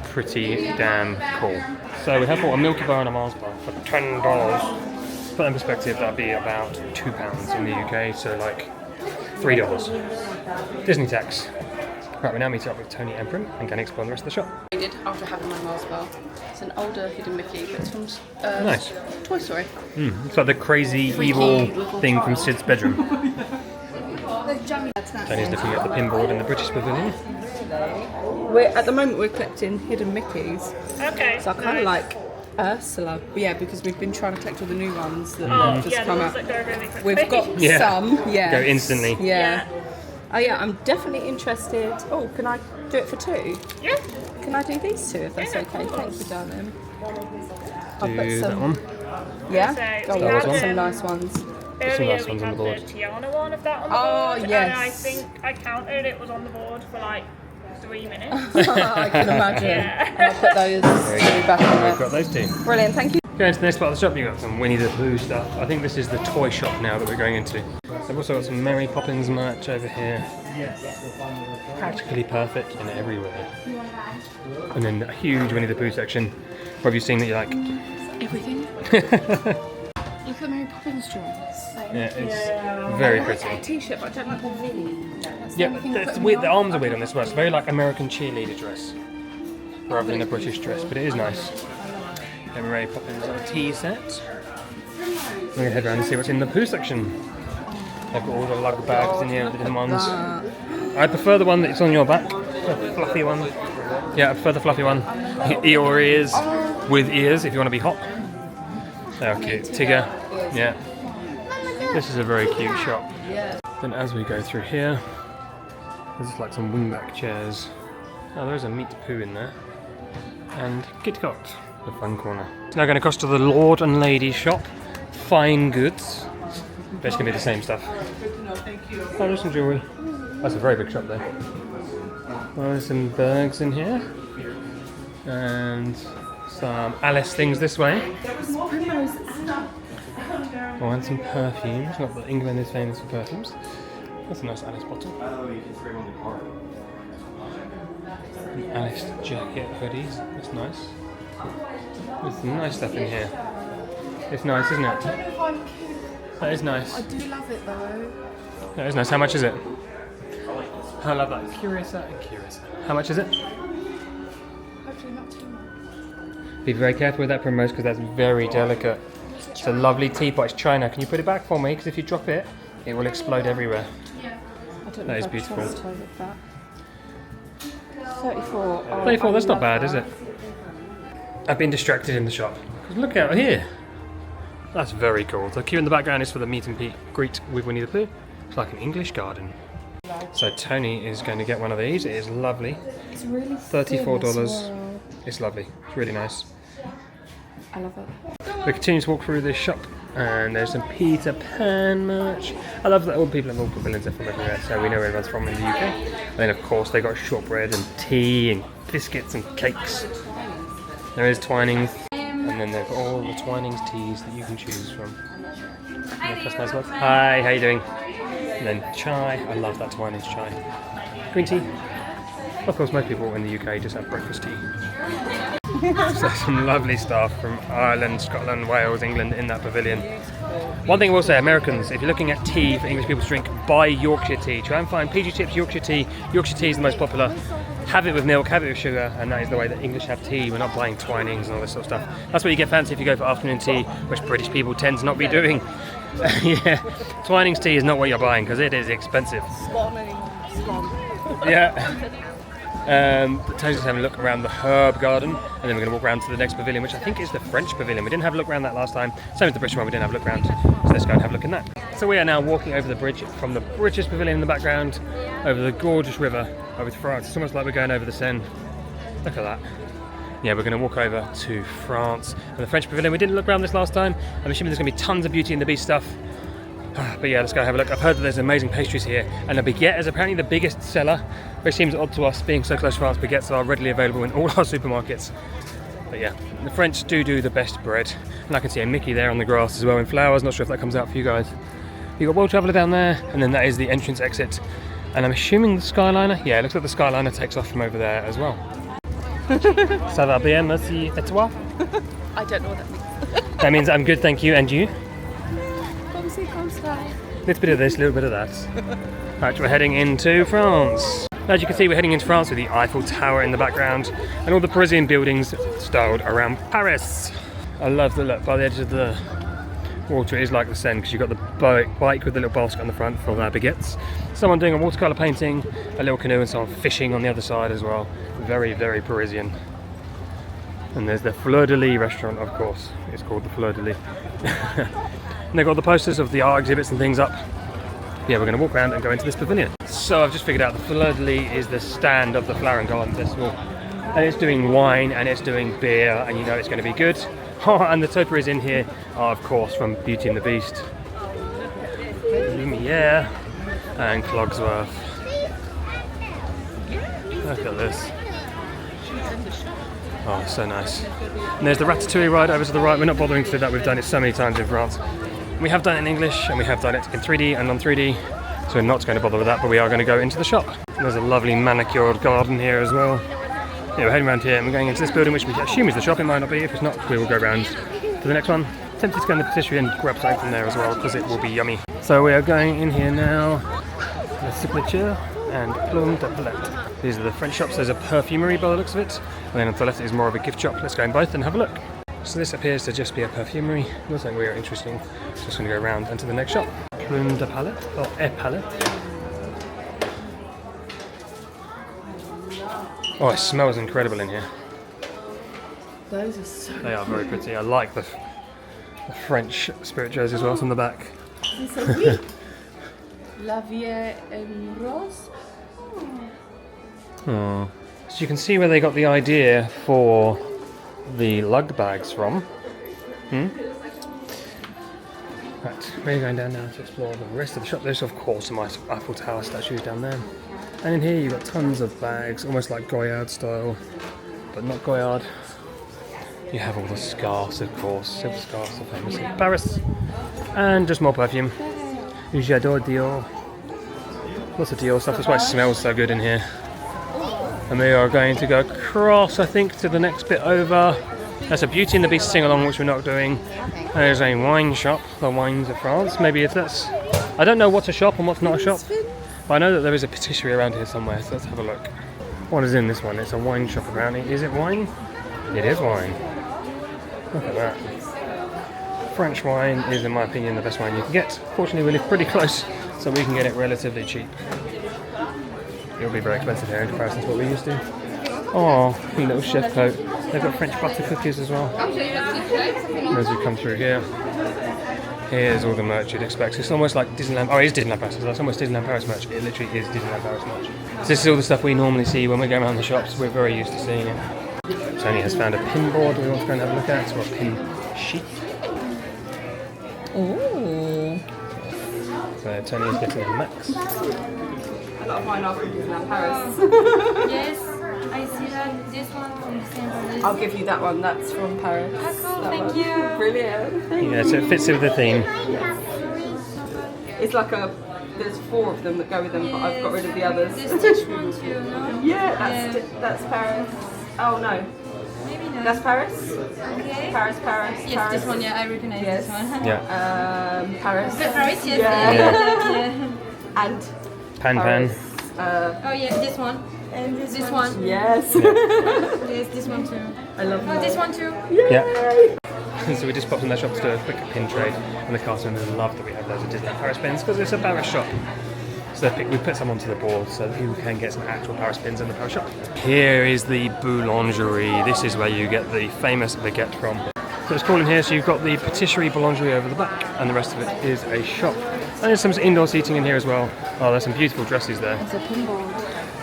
pretty damn cool. So we have bought a Milky Bar and a Mars bar for $10. Put that in perspective, that'd be about £2 in the UK, so like $3. Disney tax. Right, we now meet up with Tony and Prim and can explore the rest of the shop. I did after having my Mars bar. It's an older hidden Mickey, but it's from nice. Toy Story. It's like the crazy evil thing from Sid's bedroom. Tony's looking at the pinboard in the British Pavilion. At the moment we're collecting hidden Mickeys. Okay. So I kind of like Ursula. Yeah, because we've been trying to collect all the new ones that have just come out. We've got some. Yeah. Go instantly. Yeah. Oh yeah, I'm definitely interested. Oh, can I do it for two? Yeah. Can I do these two if that's okay? Thank you, darling. I'll put some. That one. Yeah. Go on, put some nice ones. Earlier some nice ones on the board. The Tiana one of that on the board, yes. and I think I counted it was on the board for like 3 minutes. I can imagine. Yeah. And I'll put those two back on We've got those two. Brilliant, thank you. Going to the next part of the shop, you've got some Winnie the Pooh stuff. I think this is the toy shop now that we're going into. I've also got some Mary Poppins merch over here. Practically perfect in every way. And then a huge Winnie the Pooh section. What have you seen that you like? Everything. Look at Mary Poppins drawings. Yeah, it's very pretty. A t-shirt, but I don't like the V. Yeah, it's weird. The arms are weird on this one. It's very like American cheerleader dress, rather than a British dress, but it is nice. And Mary Poppins on a tea set. We're gonna head around and see what's in the Pooh section. They've got all the lug bags in here, the different ones. I prefer the one that's on your back, the fluffy one. Yeah, I prefer the fluffy one. Eeyore ears with ears if you want to be hot. They're cute. Tigger. Yeah. This is a very cute shop. Then as we go through here, there's like some wingback chairs. Oh, there's a Meet Pooh in there. And KitKat, the fun corner. It's now going across to the Lord and Lady shop. Fine goods. But it's going to be the same stuff. Oh, there's some jewellery. That's a very big shop there. Oh, there's some bags in here. And some Alice things this way. Oh, and some perfumes. Not that England is famous for perfumes. That's a nice Alice bottle. An Alice jacket, hoodies. That's nice. There's some nice stuff in here. It's nice, isn't it? I don't know if I'm cute. That is nice. I do love it though. That is nice. How much is it? I love that. Curious. How much is it? Hopefully not too much. Be very careful with that Primrose because that's very delicate. It's a lovely teapot. It's china. Can you put it back for me? Because if you drop it, it will explode everywhere. Yeah. That is beautiful. 34. 34, that's not bad, is it? I've been distracted in the shop. Look out here. That's very cool. The queue in the background is for the meet and greet with Winnie the Pooh. It's like an English garden. So Tony is going to get one of these. It is lovely. It's really $34. It's lovely. It's really nice. I love it. We continue to walk through this shop, and there's some Peter Pan merch. I love that all the people in all pavilions are from everywhere, so we know where everyone's from in the UK. And then of course they got shortbread and tea and biscuits and cakes. There is Twinings, and then they've got all the Twinings teas that you can choose from. Nice look. Hi, how you doing? And then chai. I love that Twinings chai. Green tea. Of course, most people in the UK just have breakfast tea. So some lovely stuff from Ireland, Scotland, Wales, England in that pavilion. One thing I will say, Americans, if you're looking at tea for English people to drink, buy Yorkshire tea. Try and find PG Tips Yorkshire tea. Yorkshire tea is the most popular. Have it with milk, have it with sugar, and that is the way that English have tea. We're not buying Twinings and all this sort of stuff. That's what you get fancy if you go for afternoon tea, which British people tend to not be doing. Yeah, Twinings tea is not what you're buying because it is expensive. Yeah. Tony's just having a look around the herb garden, and then we're going to walk around to the next pavilion, which I think is the French pavilion. We didn't have a look around that last time. Same as the British one, we didn't have a look around. So let's go and have a look in that. So we are now walking over the bridge from the British pavilion in the background, over the gorgeous river over to France. It's almost like we're going over the Seine. Look at that. Yeah, we're going to walk over to France and the French pavilion. We didn't look around this last time. I'm assuming there's going to be tons of Beauty and the Beast stuff. But yeah, let's go have a look. I've heard that there's amazing pastries here, and a baguette is apparently the biggest seller, which seems odd to us being so close to France. Baguettes are readily available in all our supermarkets. But yeah, the French do the best bread. And I can see a Mickey there on the grass as well in flowers. Not sure if that comes out for you guys. You've got World Traveller down there, and then that is the entrance exit. And I'm assuming the Skyliner, yeah, it looks like the Skyliner takes off from over there as well. Ça va bien, merci, et toi? I don't know what that means. That means I'm good, thank you, and you? Little bit of this, little bit of that. Right, we're heading into France. As you can see, we're heading into France with the Eiffel Tower in the background and all the Parisian buildings styled around Paris. I love the look by the edge of the water. It is like the Seine because you've got the bike with the little basket on the front for their baguettes. Someone doing a watercolour painting, a little canoe, and someone fishing on the other side as well. Very, very Parisian. And there's the Fleur de Lis restaurant, of course. It's called the Fleur de Lis. And they've got the posters of the art exhibits and things up. Yeah, we're going to walk around and go into this pavilion. So I've just figured out the Fleur de Lis is the stand of the Flower and Garden Festival. And it's doing wine and it's doing beer, and you know it's going to be good. Oh, and the topiaries in here are, of course, from Beauty and the Beast, Lumiere, and Clogsworth. Look at this. Oh, so nice. And there's the Ratatouille ride over to the right. We're not bothering to do that. We've done it so many times in France. We have done it in English, and we have done it in 3D and non-3D, so we're not going to bother with that, but we are going to go into the shop. And there's a lovely manicured garden here as well. Yeah, we're heading around here and we're going into this building, which we assume is the shop. It might not be. If it's not, we will go around to the next one. Tempted to go in the patisserie and grab something from there as well, because it will be yummy. So we are going in here now. The Signature and Plume de Palette. These are the French shops. There's a perfumery by the looks of it, and then on the left is more of a gift shop. Let's go in both and have a look. So this appears to just be a perfumery. Nothing really interesting. Just going to go around and to the next shop. Plume de Palette, or Palette. Oh, it smells incredible in here. Those are so They are very pretty. I like the French spirit jerseys as well from the back. La Vie en Rose. Oh. So you can see where they got the idea for the lug bags from. Right, we're going down now to explore the rest of the shop. There's of course some Eiffel Tower statues down there. And in here you've got tons of bags, almost like Goyard style, but not Goyard. You have all the scarves, of course. Silk scarves are famous in Paris. And just more perfume. J'adore Dior. Lots of Dior stuff, that's why it smells so good in here. And we are going to go across, I think, to the next bit over. That's a Beauty and the Beast sing-along, which we're not doing. There's a wine shop, the Wines of France. Maybe if that's... I don't know what's a shop and what's not a shop. But I know that there is a patisserie around here somewhere, so let's have a look. What is in this one? It's a wine shop apparently. Is it wine? It is wine. Look at that. French wine is, in my opinion, the best wine you can get. Fortunately, we live pretty close, so we can get it relatively cheap. It'll be very expensive here in comparison to what we used to. Oh, little chef coat. They've got French butter cookies as well. As we come through here. Here's all the merch you'd expect. It's almost like Disneyland. Oh, it is Disneyland Paris. It's almost Disneyland Paris merch. It literally is Disneyland Paris merch. So this is all the stuff we normally see when we go around the shops. We're very used to seeing it. Tony has found a pin board we want to go and have a look at, or a pin sheet. Ooh. So Tony is getting a max. A lot of mine are from Disneyland Paris. Yes, I see that. This one from December. I'll give you that one. That's from Paris. Oh, cool. That Thank one. you. Brilliant. Yeah, so it fits in with the theme. It's like there's 4 of them that go with them, but I've got rid of the others. This Stitch one too, no? Yeah, that's Paris. Oh no. Maybe not. That's Paris. Okay. Paris. Yes, Paris. this one, yeah, I recognize Yes. this one. Yeah. Paris. Paris, yes. Yeah. And Pan. Paris. Oh yeah, this one. And this one. Yes. Yes, this one too. I love Oh, this one too. Yeah. So we just popped in that shop to do a quick pin trade, and the cast members love that we have loads of Disneyland Paris pins because it's a Paris shop. So we put some onto the board so that people can get some actual Paris pins in the Paris shop. Here is the boulangerie. This is where you get the famous baguette from. So it's cool in here. So you've got the patisserie boulangerie over the back, and the rest of it is a shop. And there's some indoor seating in here as well. Oh, there's some beautiful dresses there. There's a pinboard.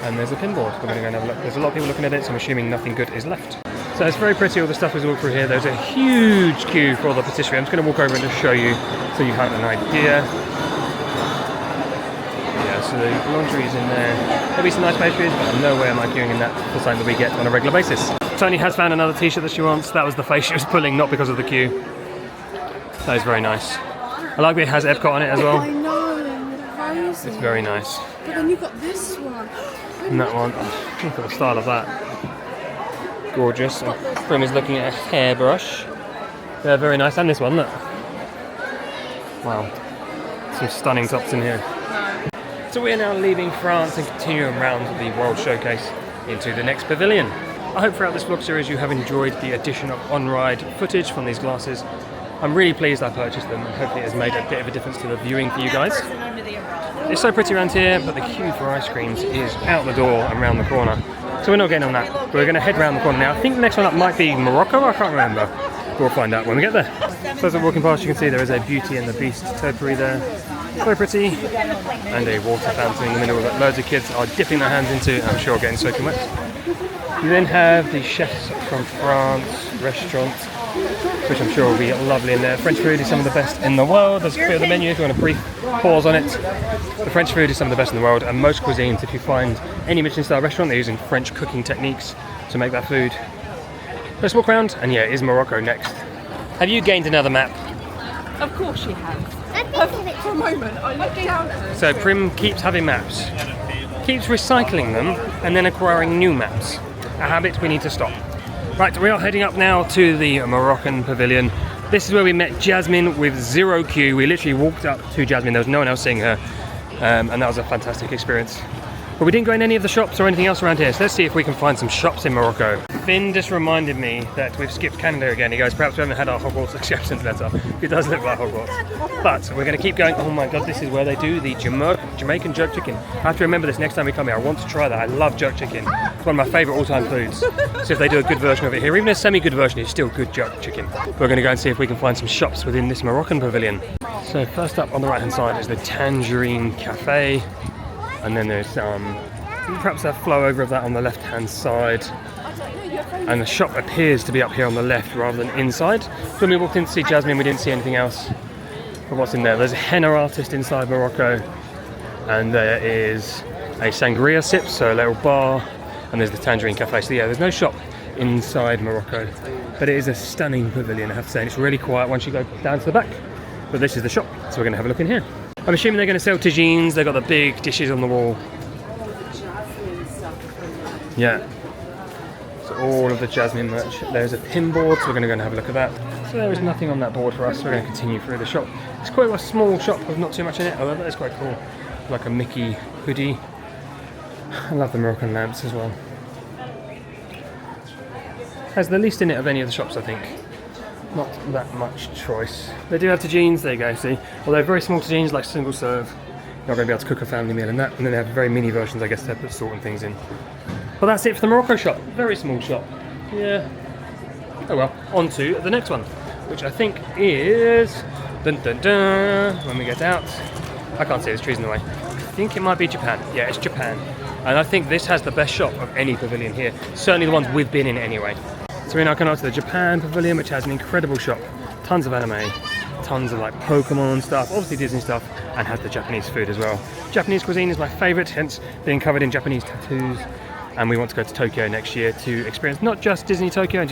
And there's a pinboard. We're going to go and have a look. There's a lot of people looking at it, so I'm assuming nothing good is left. So it's very pretty, all the stuff is all through here. There's a huge queue for all the patisserie. I'm just going to walk over and just show you so you have an idea. Yeah, so the boulangerie is in there. There'll be some nice pastries, but no way am I queuing in that for something that we get on a regular basis. Tony has found another t-shirt that she wants. That was the face she was pulling, not because of the queue. That is very nice. I like that it has Epcot on it as well. I know, crazy. It's very nice. But then you got this one. And that one, look at the style of that. Gorgeous. And Prim is looking at a hairbrush. They're very nice. And this one, look. Wow. Some stunning tops in here. So we are now leaving France and continuing around the World Showcase into the next pavilion. I hope throughout this vlog series you have enjoyed the addition of on-ride footage from these glasses. I'm really pleased I purchased them and hopefully it has made a bit of a difference to the viewing for you guys. It's so pretty around here, but the queue for ice creams is out the door and round the corner. So we're not getting on that. We're going to head round the corner now. I think the next one up might be Morocco, I can't remember. We'll find out when we get there. So as I'm walking past, you can see there is a Beauty and the Beast topiary there. Very pretty. And a water fountain in the middle that loads of kids are dipping their hands into, I'm sure getting soaking wet. You then have the Chefs from France restaurant, which I'm sure will be lovely in there. French food is some of the best in the world. There's a bit of the menu if you want a brief pause on it. The French food is some of the best in the world, and most cuisines, if you find any Michelin star restaurant, they're using French cooking techniques to make that food. Let's walk around, and yeah, it is Morocco next. Have you gained another map? Of course she has. For a moment, I looked down at her. So Prim keeps having maps, keeps recycling them, and then acquiring new maps. A habit we need to stop. Right, we are heading up now to the Moroccan pavilion. This is where we met Jasmine with zero queue. We literally walked up to Jasmine, there was no one else seeing her, and that was a fantastic experience. But we didn't go in any of the shops or anything else around here, so let's see if we can find some shops in Morocco. Finn just reminded me that we've skipped Canada again. He goes, perhaps we haven't had our Hogwarts acceptance letter. It does look like Hogwarts. But we're going to keep going. Oh my god, this is where they do the Jamaican jerk chicken. I have to remember this next time we come here. I want to try that. I love jerk chicken. It's one of my favourite all-time foods. So if they do a good version of it here, even a semi-good version, it's still good jerk chicken. We're going to go and see if we can find some shops within this Moroccan pavilion. So first up on the right-hand side is the Tangerine Cafe. And then there's perhaps a flow over of that on the left-hand side. And the shop appears to be up here on the left rather than inside. So when we walked in to see Jasmine, we didn't see anything else. But what's in there? There's a henna artist inside Morocco. And there is a sangria sip, so a little bar. And there's the Tangerine Cafe. So yeah, there's no shop inside Morocco. But it is a stunning pavilion, I have to say. And it's really quiet once you go down to the back. But this is the shop, so we're going to have a look in here. I'm assuming they're going to sell tagines. They've got the big dishes on the wall. Yeah. So all of the Jasmine merch. There's a pin board, so we're going to go and have a look at that. So there is nothing on that board for us. We're going to continue through the shop. It's quite a small shop with not too much in it. Oh, that is quite cool. Like a Mickey hoodie. I love the Moroccan lamps as well. Has the least in it of any of the shops, I think. Not that much choice. They do have tagines, there you go, see. Although very small tagines, like single serve. You're not going to be able to cook a family meal in that. And then they have very mini versions, I guess, to put salt and things in. But that's it for the Morocco shop. Very small shop. Yeah. Oh well. On to the next one, which I think is Dun, dun, dun, when we get out. I can't see, there's trees in the way. I think it might be Japan. Yeah, it's Japan. And I think this has the best shop of any pavilion here. Certainly the ones we've been in anyway. So we're now coming up to the Japan pavilion, which has an incredible shop. Tons of anime, tons of like Pokemon stuff, obviously Disney stuff, and has the Japanese food as well. Japanese cuisine is my favourite, hence being covered in Japanese tattoos. And we want to go to Tokyo next year to experience not just Disney Tokyo and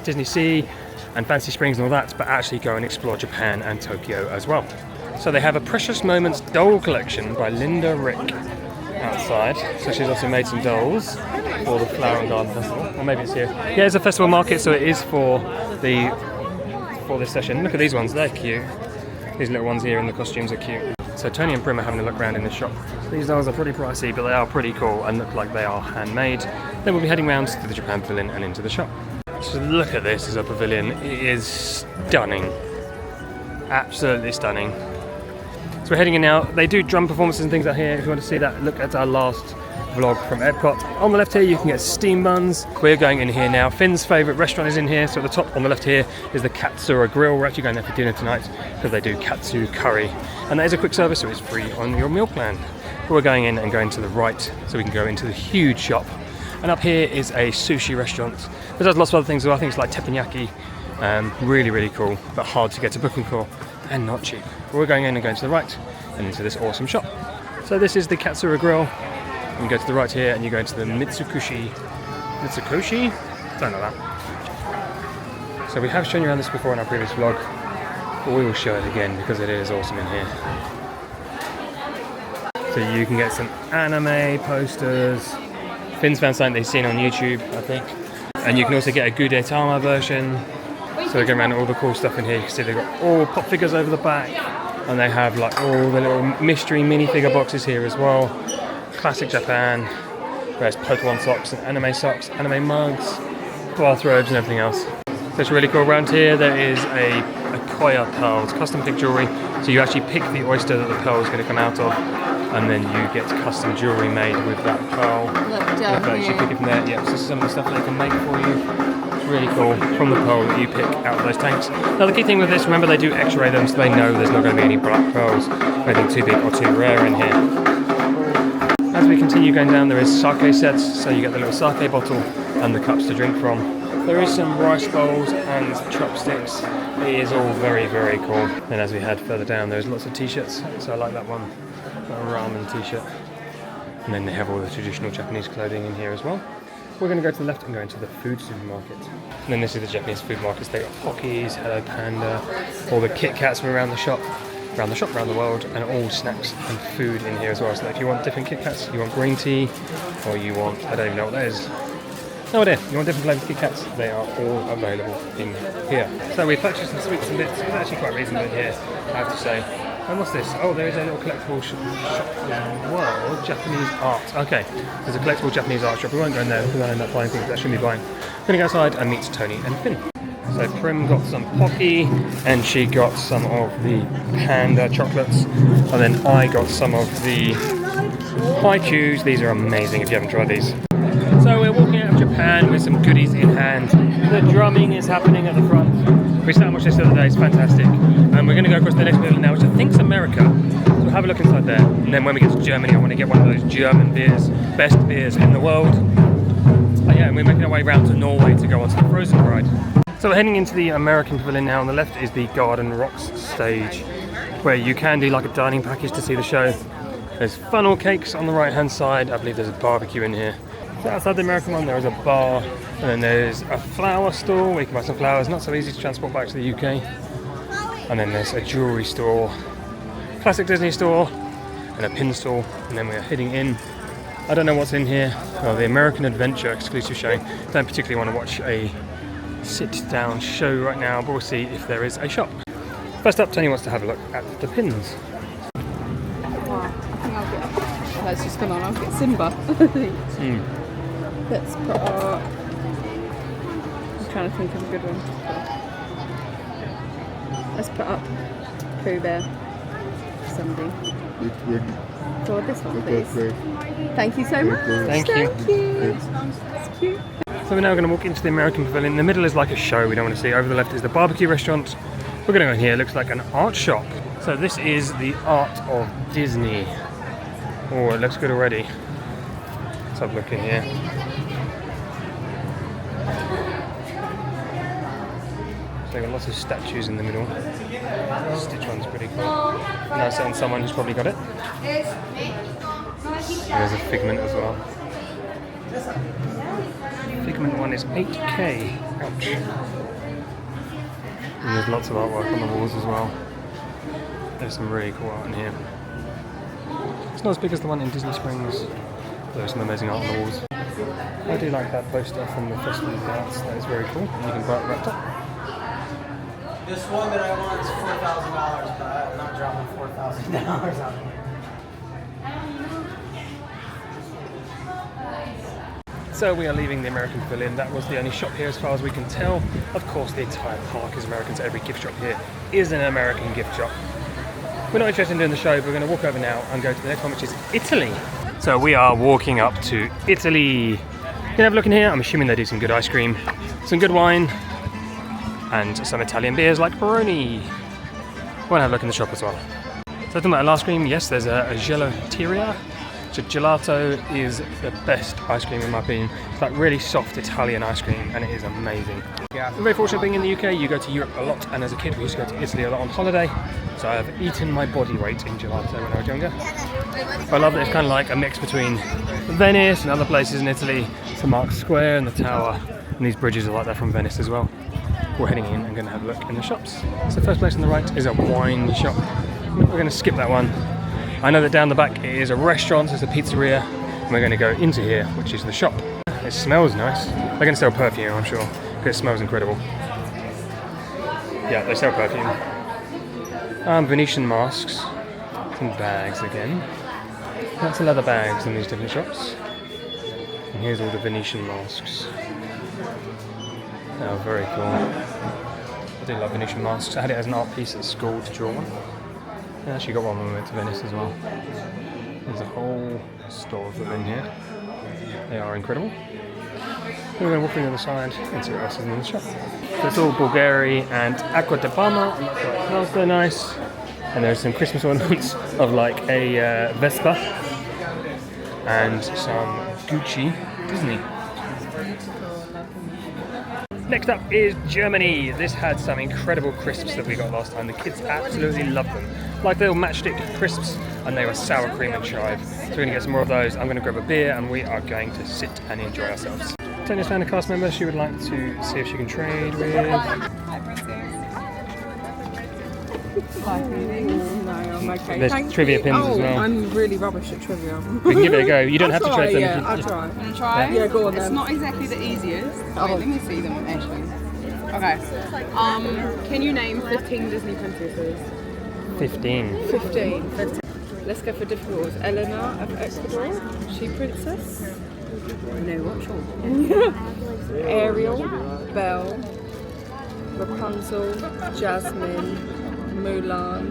Disney Sea and Fancy Springs and all that, but actually go and explore Japan and Tokyo as well. So they have a Precious Moments doll collection by Linda Rick outside. So she's also made some dolls for the Flower and Garden Festival. Or maybe it's here. Yeah, it's a festival market, so it is for this session. Look at these ones, they're cute. These little ones here in the costumes are cute. So Tony and Prim are having a look around in this shop. These dolls are pretty pricey, but they are pretty cool and look like they are handmade. Then we'll be heading round to the Japan pavilion and into the shop. So look at this as a pavilion. It is stunning. Absolutely stunning. So we're heading in now. They do drum performances and things out here. If you want to see that, look at our last vlog from Epcot. On the left here you can get steam buns. We're going in here now. Finn's favourite restaurant is in here. So at the top on the left here is the Katsura Grill. We're actually going there for dinner tonight because they do katsu curry. And that is a quick service, so it's free on your meal plan. But we're going in and going to the right so we can go into the huge shop. And up here is a sushi restaurant. But there's lots of other things as well. I think it's like teppanyaki. Really, really cool, but hard to get a booking for and not cheap. But we're going in and going to the right and into this awesome shop. So this is the Katsura Grill. You go to the right here and you go into the Mitsukushi? Don't know that. So we have shown you around this before in our previous vlog, but we will show it again because it is awesome in here. So you can get some anime posters. Finn's found something they've seen on YouTube, I think. And you can also get a Gudetama version. So we're going around all the cool stuff in here. You can see they've got all pop figures over the back. And they have like all the little mystery minifigure boxes here as well. Classic Japan. There's Pokemon socks and anime mugs, bathrobes and everything else. So it's really cool. Around here there is a koya pearls, custom pick jewellery. So you actually pick the oyster that the pearl is going to come out of, and then you get custom jewellery made with that pearl. Look down here. You pick it from there. Yeah, so this is some of the stuff they can make for you. It's really cool from the pearl that you pick out of those tanks. Now the key thing with this, remember they do x-ray them, so they know there's not going to be any black pearls, anything too big or too rare in here. As we continue going down, there is sake sets, so you get the little sake bottle and the cups to drink from. There is some rice bowls and chopsticks. It is all very, very cool. And as we head further down, there's lots of t-shirts, so I like that one, a ramen t-shirt. And then they have all the traditional Japanese clothing in here as well. We're going to go to the left and go into the food supermarket. And then this is the Japanese food markets. They've got Pockies, Hello Panda, all the Kit Kats from around the shop, around the world, and all snacks and food in here as well. So if you want different Kit Kats, you want green tea, or you want, I don't even know what that is. No idea, you want different flavours Kit Kats, they are all available in here. So we purchased some sweets and bits. It's actually quite reasonable in here, I have to say. And what's this? Oh, there is a little collectible shop as well. Japanese art. Okay, there's a collectible Japanese art shop. We won't go in there because I'll end up buying things that I shouldn't be buying. I'm going to go outside and meet Tony and Finn. So Prim got some Pocky and she got some of the Panda chocolates. And then I got some of the Haikus. These are amazing if you haven't tried these. So we're walking out of Japan with some goodies in hand. The drumming is happening at the front. We sat and watched this the other day, it's fantastic. And we're going to go across the next pavilion now, which I think is America. So we'll have a look inside there. And then when we get to Germany, I want to get one of those German beers, best beers in the world. Oh yeah, and we're making our way round to Norway to go onto the Frozen ride. So we're heading into the American pavilion now. On the left is the Garden Rocks stage, where you can do like a dining package to see the show. There's funnel cakes on the right hand side. I believe there's a barbecue in here. So outside the American one there is a bar, and then there's a flower store where you can buy some flowers, not so easy to transport back to the UK. And then there's a jewellery store, classic Disney store, and a pin store, and then we're heading in. I don't know what's in here. Oh, the American Adventure exclusive showing. Don't particularly want to watch a sit-down show right now, but we'll see if there is a shop. First up, Tony wants to have a look at the pins. Oh, I think I'll get... That's just gone on, I'll get Simba. Let's put our... I'm trying to think of a good one. Let's put up Pooh Bear. Somebody. Which one? So this one, please. Thank you so much. Thank you. That's cute. So we're now going to walk into the American pavilion. In the middle is like a show we don't want to see. Over the left is the barbecue restaurant. We're going to go in here. It looks like an art shop. So this is the Art of Disney. Oh, it looks good already. Let's have a look in here. So they've got lots of statues in the middle. The Stitch one's pretty cool. Nice and someone who's probably got it. There's a Figment as well. Figment one is 8K. Ouch. And there's lots of artwork on the walls as well. There's some really cool art in here. It's not as big as the one in Disney Springs. There's some amazing art on the walls. I do like that poster from the Festival of the Arts. That is very cool. You can buy it wrapped up. This one that I want is $4,000, but I'm not dropping $4,000 on it. So we are leaving the American Pavilion. That was the only shop here as far as we can tell. Of course, the entire park is American, so every gift shop here is an American gift shop. We're not interested in doing the show, but we're going to walk over now and go to the next one, which is Italy. So we are walking up to Italy. You can have a look in here. I'm assuming they do some good ice cream, some good wine, and some Italian beers like Peroni. We'll have a look in the shop as well. So talking about ice cream, yes, there's a gelateria. So gelato is the best ice cream in my opinion. It's like really soft Italian ice cream and it is amazing. Yeah. I'm very fortunate being in the UK. You go to Europe a lot, and as a kid we used to go to Italy a lot on holiday. So I have eaten my body weight in gelato when I was younger. I love that it's kind of like a mix between Venice and other places in Italy. St. Mark's Square and the Tower, and these bridges are like that from Venice as well. We're heading in and going to have a look in the shops. So first place on the right is a wine shop. We're going to skip that one. I know that down the back it is a restaurant, it's a pizzeria, and we're going to go into here, which is the shop. It smells nice. They're going to sell perfume, I'm sure, because it smells incredible. Yeah, they sell perfume. Venetian masks, some bags again. Lots of leather bags in these different shops. And here's all the Venetian masks. Oh, very cool. I do love Venetian masks. I had it as an art piece at school to draw one. I actually got one when we went to Venice as well. There's a whole store of them in here. They are incredible. We're going to walk on the other side and see what else is in the shop. So it's all Bulgari and Acqua di Parma. It smells so nice. And there's some Christmas ornaments of like a Vespa and some Gucci Disney. Next up is Germany. This had some incredible crisps that we got last time. The kids absolutely loved them. Like little matchstick crisps, and they were sour cream and chive. So we're going to get some more of those. I'm going to grab a beer and we are going to sit and enjoy ourselves. Tanya's found a cast member she would like to see if she can trade with. Hi, Princess. No, I'm okay. There's trivia pins as well. I'm really rubbish at trivia. We can give it a go. You don't have to trade them. Yeah, I'll try. Want to try? Yeah, go on then. It's not exactly the easiest. Wait, let me see them actually. Okay. Can you name 15 Disney princesses? 15. 15. Let's go for difficult ones. Eleanor of Ecuador. She princess? No, what? Sure. Ariel, Belle, Rapunzel, Jasmine, Mulan,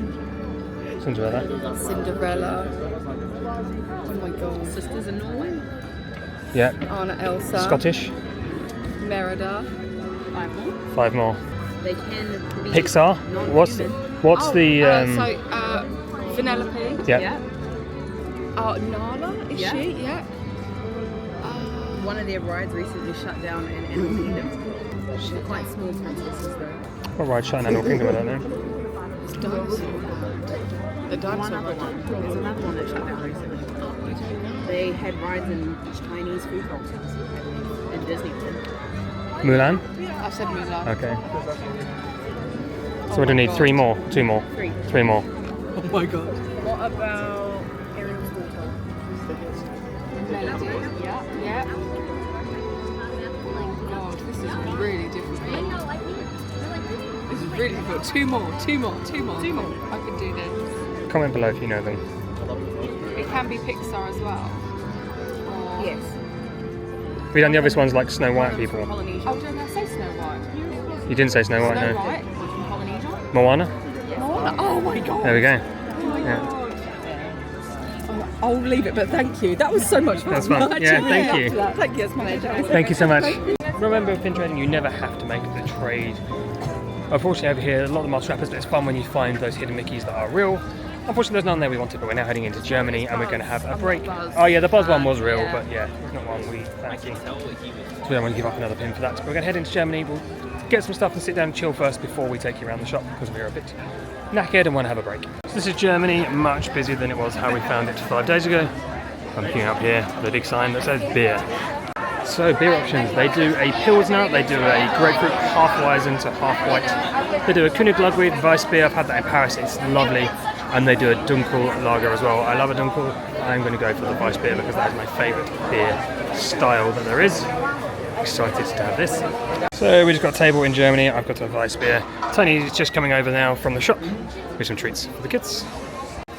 Cinderella. Oh my god. Sisters in Norway? Yeah. Anna, Elsa. Scottish. Merida. 5 more. 5 more. They can be Pixar. What's the Vanellope. Yeah. Nala, is she? Yeah. One of their rides recently shut down in Animal Kingdom. They're quite small princesses though. What ride shut in Animal Kingdom? I don't know. The dinosaur one. There's another one that shut down recently. They had rides in Chinese food cultures in Disney World. Mulan? I said Mulan. Okay. So we do need 3 more. 2 more. 3 more. Oh my god. What about Ariel's daughter? Melody. Yeah. Oh god, this is really difficult. This is really difficult. 2 more. I can do this. Comment below if you know them. It can be Pixar as well. Yes. We done the obvious ones like Snow White people. Oh, didn't I say Snow White? You didn't say Snow White, Snow no. White from Polynesia? Moana? Moana? Oh my god. There we go. Oh my Yeah. god. I'll leave it, but thank you. That was so much fun. That's fun. Yeah, thank you. Thank you, it's my pleasure. Thank you so much. Remember with pin trading, you never have to make the trade. Unfortunately over here, a lot of them are strappers, but it's fun when you find those hidden Mickeys that are real. Unfortunately there's none there we wanted, but we're now heading into Germany and we're going to have a break. Oh yeah, the Buzz one was real, but yeah, it's not one we fancy. So we don't want to give up another pin for that. But we're going to head into Germany, we'll get some stuff and sit down and chill first before we take you around the shop, because we're a bit knackered and want to have a break. So this is Germany, much busier than it was how we found it 5 days ago. I'm looking up here, the big sign that says beer. So beer options, they do a Pilsner, they do a grapefruit half Weizen to half white. They do a König Ludwig Weiss beer, I've had that in Paris, it's lovely. And they do a Dunkel lager as well. I love a Dunkel. I'm going to go for the Weiss beer because that is my favourite beer style that there is. Excited to have this. So we just got a table in Germany, I've got a Weiss beer. Tony's just coming over now from the shop with some treats for the kids.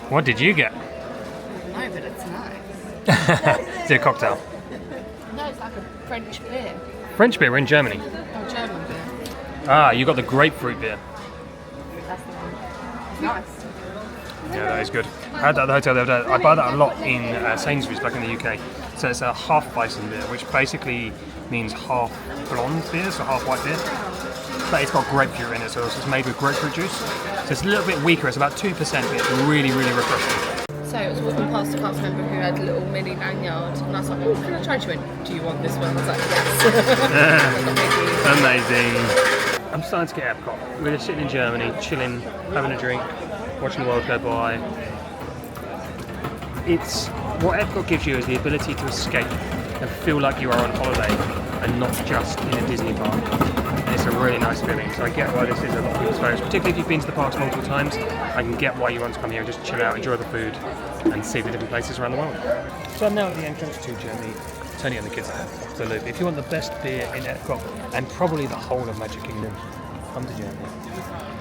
What did you get? No, but it's nice. Is it a cocktail? No, it's like a French beer. French beer, we're in Germany. Oh, German beer. Ah, you got the grapefruit beer. That's the one. It's nice. Yeah, that is good. I had that at the hotel the other day. I buy that a lot in Sainsbury's back in the UK. So it's a half Weizen beer, which basically means half blonde beer, so half white beer. But it's got grapefruit in it, so it's made with grapefruit juice. So it's a little bit weaker, it's about 2%, but it's really, really refreshing. So I was walking past a cast member who had a little mini lanyard, and I was like, oh, can I try? She went, do you want this one? I was like, yes. Amazing. I'm starting to get Epcot. We're just sitting in Germany, chilling, having a drink, watching the world go by. It's what Epcot gives you is the ability to escape and feel like you are on holiday and not just in a Disney park. And it's a really nice feeling. So I get why this is a lot of people's favourites, particularly if you've been to the parks multiple times. I can get why you want to come here and just chill out, enjoy the food, and see the different places around the world. So I'm now at the entrance to Germany. Tony and the kids are absolutely. If you want the best beer in Epcot and probably the whole of Magic Kingdom, come to Germany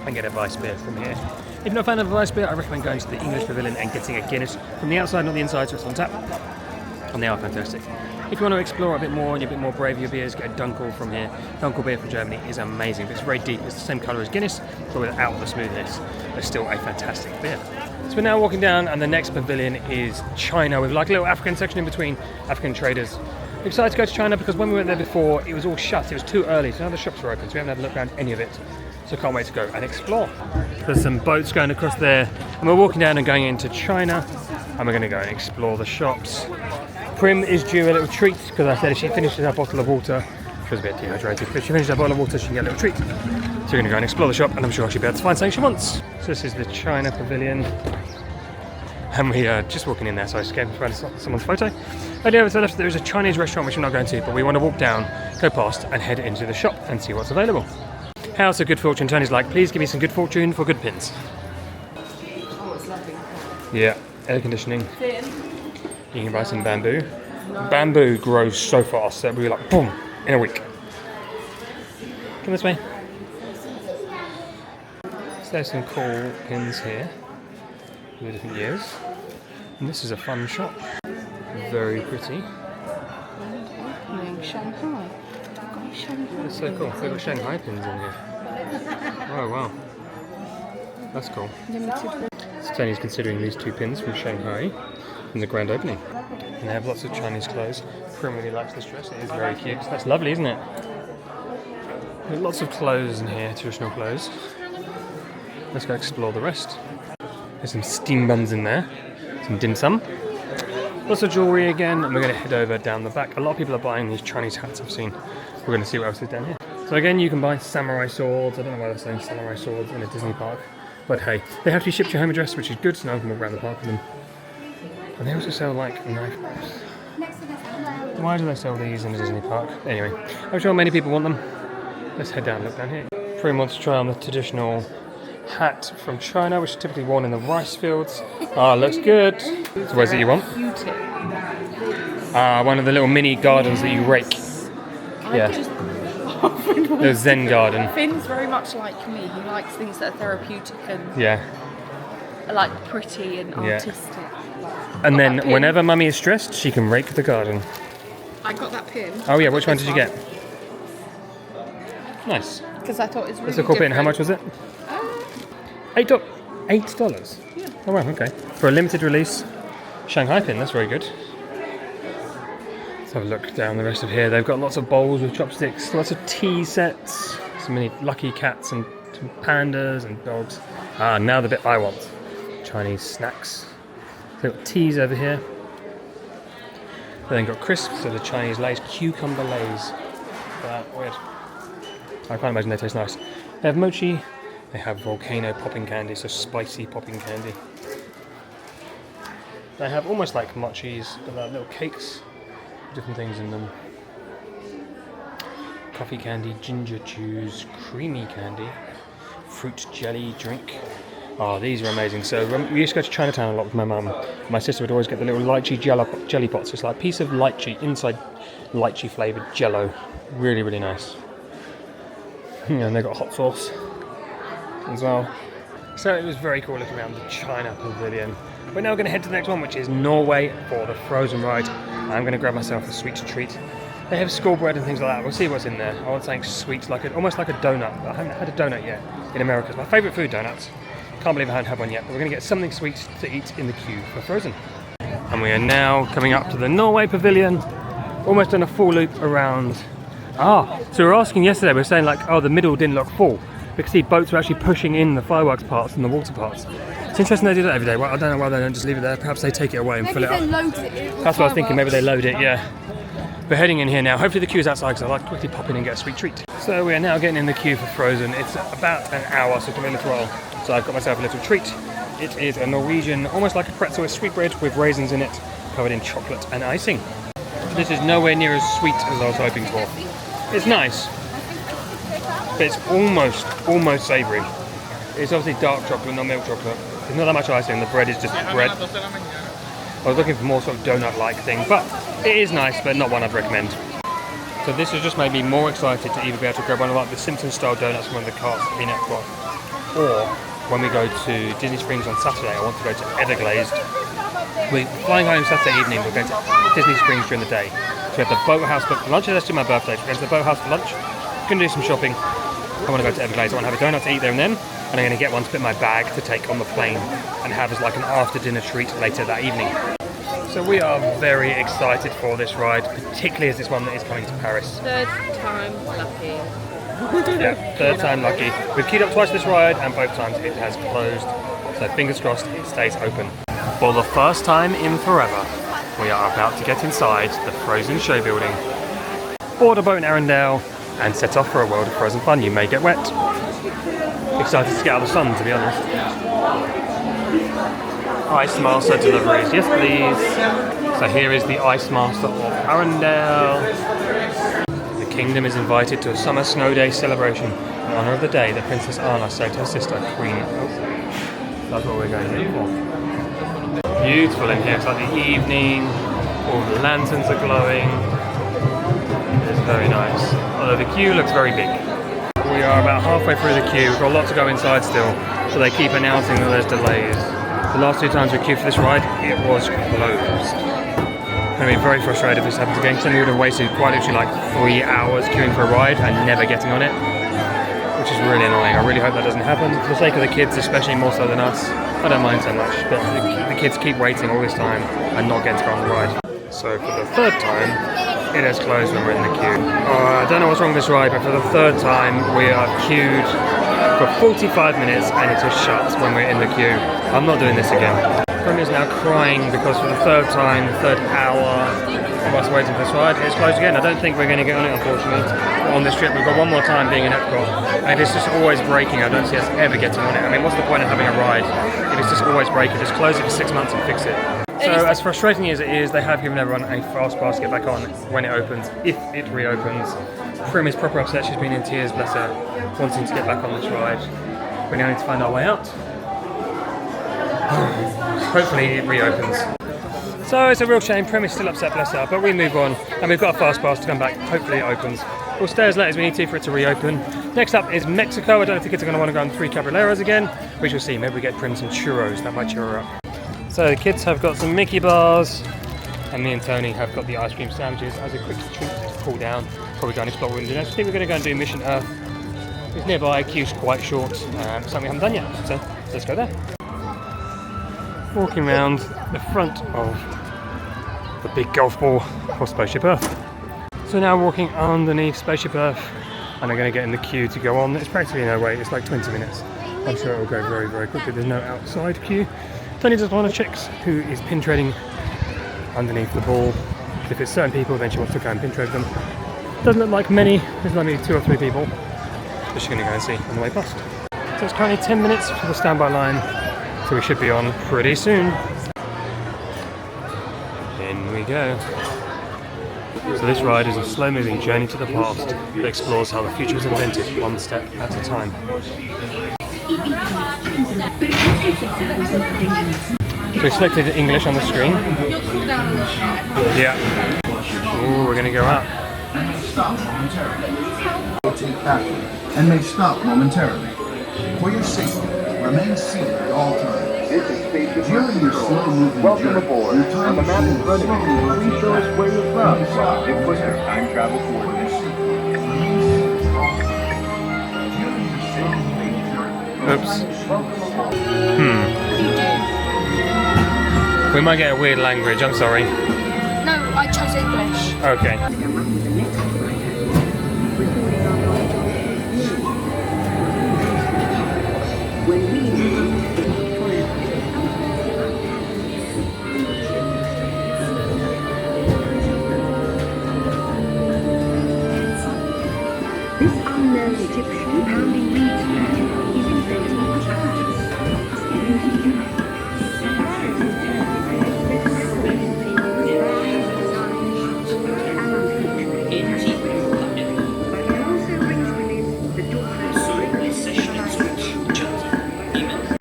and get a Weiss beer from here. If you're not a fan of a Weiss beer, I recommend going to the English Pavilion and getting a Guinness from the outside, not the inside, so it's on tap. And they are fantastic. If you want to explore a bit more and you're a bit more brave with your beers, get a Dunkel from here. Dunkel beer from Germany is amazing, but it's very deep. It's the same colour as Guinness, but without the smoothness. It's still a fantastic beer. So we're now walking down, and the next pavilion is China, with like a little African section in between African traders. We're excited to go to China because when we went there before, it was all shut. It was too early, so now the shops are open, so we haven't had a look around any of it. So can't wait to go and explore. There's some boats going across there, and we're walking down and going into China, and we're going to go and explore the shops. Prim is due a little treat because I said if she finishes her bottle of water, she was a bit dehydrated, but if she finishes her bottle of water, she can get a little treat. So we're going to go and explore the shop, and I'm sure she'll be able to find something she wants. So this is the China Pavilion, and we are just walking in there, so I just came to find someone's photo. Over to the left there is a Chinese restaurant which we're not going to, but we want to walk down, go past, and head into the shop and see what's available. House of Good Fortune. Tony's like, please give me some good fortune for good pins. Oh, it's lovely. Yeah, air conditioning. You can buy some bamboo. Bamboo grows so fast that we're like, boom, in a week. Come this way. So there's some cool pins here with different years. And this is a fun shop. Very pretty. Opening Shanghai. That's so cool. They've got Shanghai pins in here. Oh wow. That's cool. So Tony's considering these 2 pins from Shanghai in the grand opening. And they have lots of Chinese clothes. Prim really likes this dress. It is very cute. That's lovely, isn't it? There's lots of clothes in here, traditional clothes. Let's go explore the rest. There's some steam buns in there. Some dim sum. Lots of jewellery again, and we're going to head over down the back. A lot of people are buying these Chinese hats I've seen. We're going to see what else is down here. So again, you can buy samurai swords. I don't know why they're saying samurai swords in a Disney park. But hey, they have to be shipped to your home address, which is good, so now I can walk around the park with them. And they also sell like knife knives. Why do they sell these in a Disney park? Anyway, I'm sure many people want them. Let's head down and look down here. Prim wants to try on the traditional hat from China, which is typically worn in the rice fields. Ah, looks good. So where's it you want? Ah, one of the little mini gardens that you rake. Yeah. The Zen garden. Finn's very much like me. He likes things that are therapeutic and like pretty and artistic. And then whenever Mummy is stressed, she can rake the garden. I got that pin. Oh yeah, which one did you get? Nice. Because I thought it was really That's a cool pin. different. How much was it? $8. Yeah. Oh wow, okay. For a limited release Shanghai pin, that's very good. Let's have a look down the rest of here. They've got lots of bowls with chopsticks, lots of tea sets, some mini lucky cats and Some pandas and dogs. Ah, now the bit I want. Chinese snacks. They've got teas over here. Then got crisps, so the Chinese Lays, cucumber Lays. Weird. I can't imagine they taste nice. They have mochi. They have volcano popping candy, so spicy popping candy. They have almost like mochis, but little cakes, different things in them. Coffee candy, ginger chews, creamy candy, fruit jelly drink. Oh, these are amazing. So we used to go to Chinatown a lot with my mum. My sister would always get the little lychee jelly pots. It's like a piece of lychee inside lychee flavoured jello. Really, really nice. And they've got hot sauce as well. So it was very cool looking around the China Pavilion. We're now going to head to the next one, which is Norway for the Frozen ride. I'm going to grab myself a sweet treat. They have school bread and things like that. We'll see what's in there. I want something sweet, almost like a donut. I haven't had a donut yet in America. It's my favourite food, donuts. Can't believe I haven't had one yet, but we're going to get something sweet to eat in the queue for Frozen. And we are now coming up to the Norway Pavilion, almost done a full loop around. So we were asking yesterday, we were saying like, oh, the middle didn't look full, because the boats were actually pushing in the fireworks parts and the water parts. It's interesting they do that every day. Well, I don't know why they don't just leave it there. Perhaps they take it away and fill it up. That's what I was thinking, maybe they load it, yeah. We're heading in here now. Hopefully the queue's outside, because I'd like to quickly pop in and get a sweet treat. So we are now getting in the queue for Frozen. It's about an hour, so come in as well. So I've got myself a little treat. It is a Norwegian, almost like a pretzel with sweetbread with raisins in it, covered in chocolate and icing. This is nowhere near as sweet as I was hoping for. It's nice, but it's almost savoury. It's obviously dark chocolate, not milk chocolate. There's not that much icing, the bread is just bread. I was looking for more sort of donut-like thing, but it is nice, but not one I'd recommend. So this has just made me more excited to either be able to grab one of like the Simpsons-style donuts from one of the carts in Epcot, or when we go to Disney Springs on Saturday, I want to go to Everglazed. We're flying home Saturday evening, we're going to Disney Springs during the day. So we have the boathouse booked for lunch, that's my birthday, so we're going to the boathouse for lunch, going to do some shopping. I want to go to Everglazed, I want to have a donut to eat there and then, and I'm going to get one to put in my bag to take on the plane and have as like an after dinner treat later that evening. So we are very excited for this ride, particularly as this one that is coming to Paris. Third time lucky. Yeah, third time lucky. We've queued up twice this ride and both times it has closed. So fingers crossed it stays open. For the first time in forever, we are about to get inside the Frozen show building, board a boat in Arendelle and set off for a world of Frozen fun. You may get wet. Excited to get out of the sun, to be honest. Ice Master deliveries, yes please. So here is the Ice Master of Arendelle. The kingdom is invited to a summer snow day celebration in honour of the day that Princess Anna saved her sister, Queen. Oh, that's what we're going here for. Beautiful in here, it's like the evening, all the lanterns are glowing. It's very nice. Although the queue looks very big. We are about halfway through the queue, we've got a lot to go inside still, so they keep announcing that there's delays. The last two times we queued for this ride, it was closed. I'm going to be very frustrated if this happens again, because then we would have wasted quite literally like 3 hours queuing for a ride and never getting on it, which is really annoying. I really hope that doesn't happen, for the sake of the kids, especially more so than us. I don't mind so much, but the kids keep waiting all this time and not getting to go on the ride. So for the third time, it has closed when we're in the queue. I don't know what's wrong with this ride, but for the third time we are queued for 45 minutes and it is shut when we're in the queue. I'm not doing this again. Premier's now crying because for the third time, the third hour of us waiting for this ride, it's closed again. I don't think we're going to get on it, unfortunately. On this trip, we've got one more time being in Epcot, and it's just always breaking. I don't see us ever getting on it. I mean, what's the point of having a ride if it's just always breaking? Just close it for 6 months and fix it. So as frustrating as it is, they have given everyone a fast pass to get back on when it opens, if it reopens. Prim is proper upset, she's been in tears, bless her, wanting to get back on this ride. We now need to find our way out. Hopefully it reopens. So it's a real shame, Prim is still upset, bless her, but we move on, and we've got a fast pass to come back, hopefully it opens. We'll stay as late as we need to for it to reopen. Next up is Mexico. I don't know if the kids are going to want to go on 3 Caballeros again. We shall see, maybe we get Prim some churros, that might cheer her up. So the kids have got some Mickey bars, and me and Tony have got the ice cream sandwiches as a quick treat to cool down. Probably go and explore what we're doing next. I think we're going to go and do Mission Earth. It's nearby, queue's quite short, something we haven't done yet, so let's go there. Walking around the front of the big golf ball for Spaceship Earth. So now walking underneath Spaceship Earth, and are going to get in the queue to go on. It's practically no wait, it's like 20 minutes. I'm sure it will go very, very quickly. There's no outside queue. Tony just want to check who is pin trading underneath the ball. If it's certain people, then she wants to go and pin trade them. Doesn't look like many, there's only 2 or 3 people. So she's going to go and see on the way past. So it's currently 10 minutes for the standby line, so we should be on pretty soon. In we go. So this ride is a slow-moving journey to the past that explores how the future was invented one step at a time. So we selected English on the screen. Yeah. Ooh, we're gonna go up. Stop momentarily. And may stop momentarily. For your safety, remain seated at all times. This is Spaceship During your slow-moving Welcome journey, aboard. your time On the map in front of you, please show us where you're from. Input your time travel coordinates. Oops. We might get a weird language, I'm sorry. No, I chose English. Okay. This unknown Egyptian pounding reeds man is inventing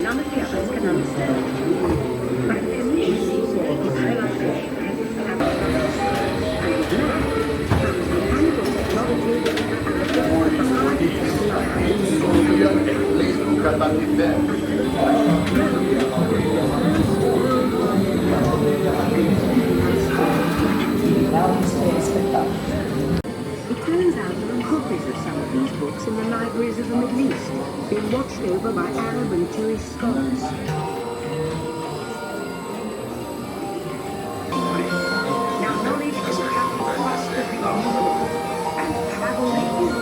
none of the others can understand. But it turns out there are copies of some of these books in the libraries of the Middle East, being watched over by Arab and Jewish scholars. Now knowledge can travel faster than you and travel with you.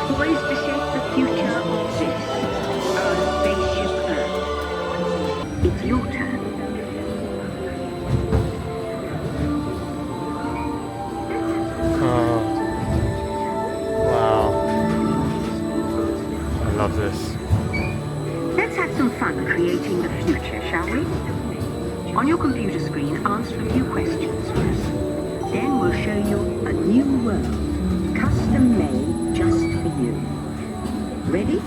Poised to shape the future of this, our spaceship Earth. It's your turn. Oh. Wow. I love this. Let's have some fun creating the future, shall we? On your computer screen, answer a few questions first. Then we'll show you a new world, custom made just for you. Ready?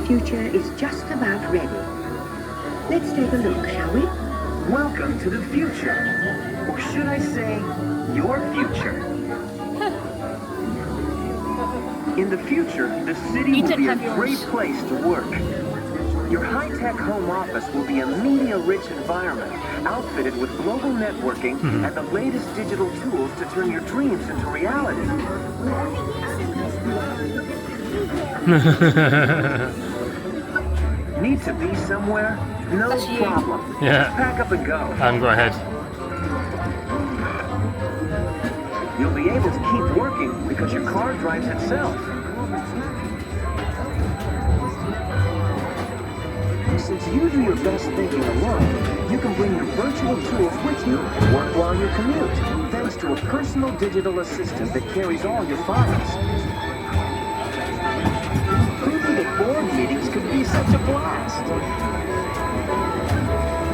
Future is just about ready. Let's take a look, shall we? Welcome to the future. Or should I say, your future. In the future, the city will be a great place to work. Your high-tech home office will be a media-rich environment, outfitted with global networking and the latest digital tools to turn your dreams into reality. Need to be somewhere? No problem. Yeah. Just pack up and go. Go ahead. You'll be able to keep working because your car drives itself. Since you do your best thinking alone, you can bring your virtual tools with you and work while you commute, thanks to a personal digital assistant that carries all your files. Who knew that board meetings could be such a blast?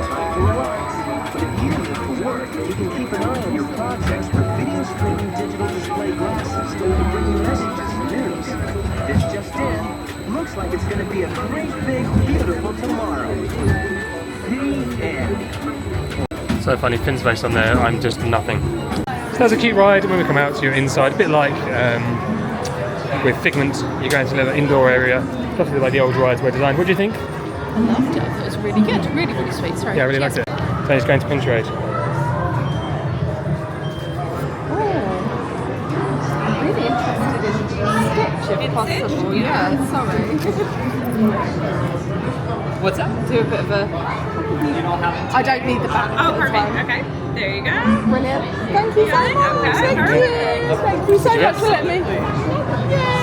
Time to relax. But if you need to work, you can keep an eye on your projects with video streaming digital display glasses that can bring you messages and news. This just in. Looks like it's going to be a great, big, beautiful tomorrow. The end. So funny, Finn's face on there, I'm just nothing. So that's a cute ride. When we come out, you're inside, a bit like with Figment, you go into a little indoor area. Lovely like the old rides were designed. What do you think? I loved it. It was really good. Really, really sweet. Sorry. Yeah, I really liked it. So he's going to Pin Trade. Really interested in Stitch if possible. Yeah, sorry. What's that? Do a bit of a... I don't need the back. Oh, perfect. Okay. There you go. Brilliant. Thank you so much. Okay, Thank you. Thank you so much for letting me.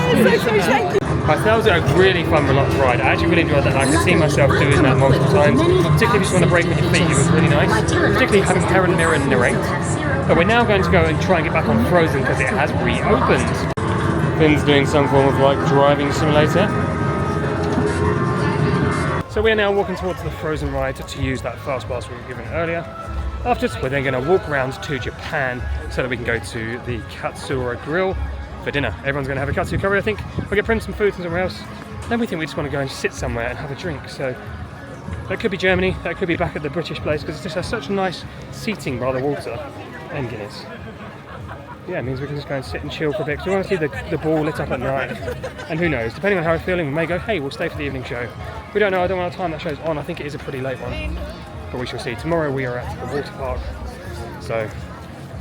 Yes, so thank you. Right, so that was a really fun, relaxed ride. I actually really enjoyed that. I could see myself doing that multiple times. Particularly if you just want to break with your feet, it was really nice. Particularly having Karen Mirren narrate. But we're now going to go and try and get back on Frozen because it has reopened. Finn's doing some form of like driving simulator. So we are now walking towards the Frozen ride to use that fast pass we were given earlier. After this, we're then going to walk around to Japan so that we can go to the Katsura Grill for dinner. Everyone's going to have a katsu curry, I think. We'll get Prim some food and somewhere else. Then we think we just want to go and sit somewhere and have a drink. So that could be Germany, that could be back at the British place because it just has such nice seating by the water and Guinness. Yeah, it means we can just go and sit and chill for a bit. We want to see the ball lit up at night. And who knows, depending on how we're feeling, we may go, hey, we'll stay for the evening show. We don't know, I don't know what time that show's on. I think it is a pretty late one. But we shall see. Tomorrow we are at the water park. So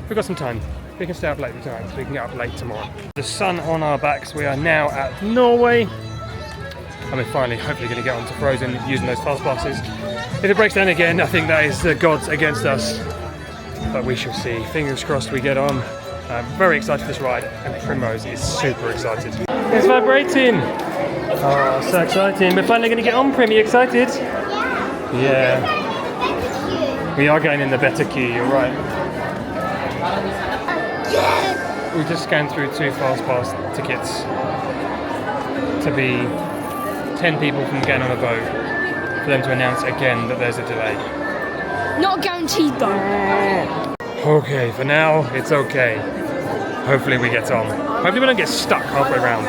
we've got some time. We can stay up late tonight, so we can get up late tomorrow. The sun on our backs, we are now at Norway. And we're finally, hopefully, going to get onto Frozen using those fast passes. If it breaks down again, I think that is the gods against us. But we shall see. Fingers crossed we get on. I'm very excited for this ride, and Primrose is super excited. It's vibrating! Oh, so exciting. We're finally going to get on, Prim. Are you excited? Yeah. We are getting in the better queue, you're right. We just scanned through 2 fast pass tickets to be 10 people from getting on a boat for them to announce again that there's a delay. Not guaranteed though. Okay, for now it's okay. Hopefully we get on. Hopefully we don't get stuck halfway around.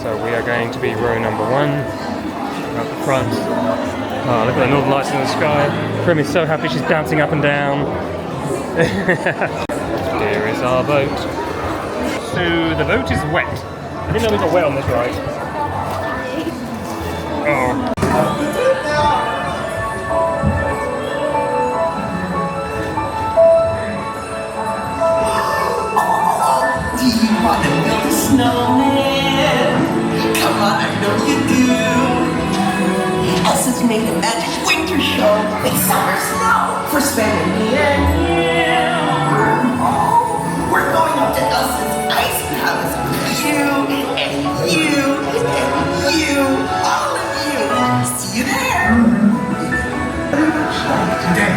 So we are going to be row number 1 at the front. Oh, look at the northern lights in the sky. Prim is so happy she's bouncing up and down. Here is our boat. So the boat is wet. I didn't know we got wet on this ride. Oh. Do you want to build a snowman? Come on, I know you do. Elsa's made a magic winter show with summer snow for spending me and you. Oh, we're going up to Elsa's ice palace with you and you and you, all of you. See you there. Today,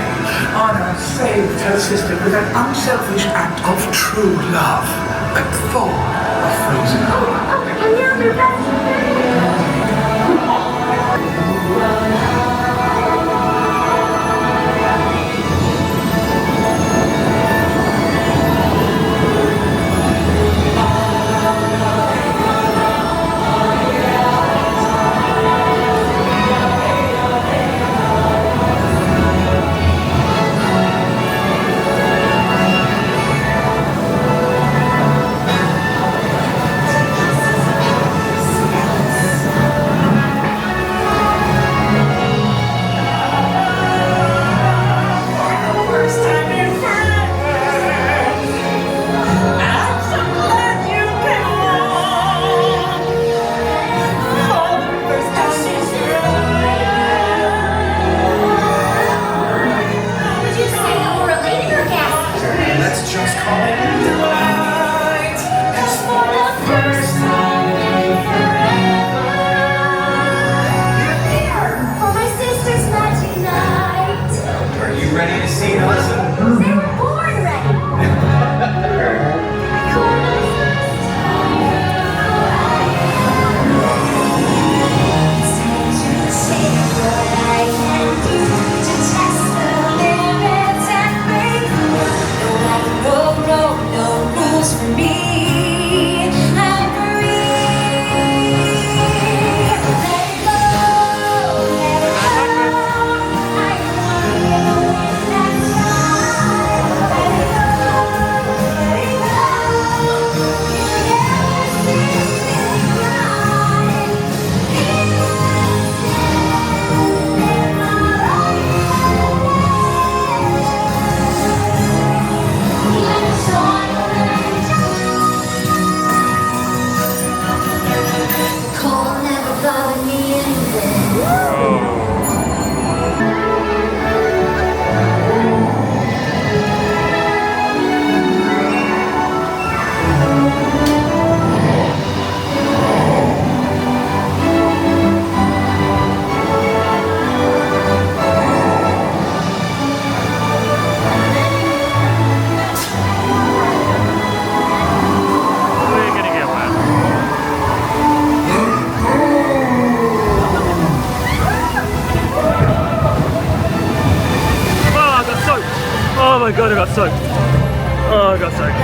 Anna saved her sister with an unselfish act of true love, but full of frozen hope. soaked. Oh, I got soaked.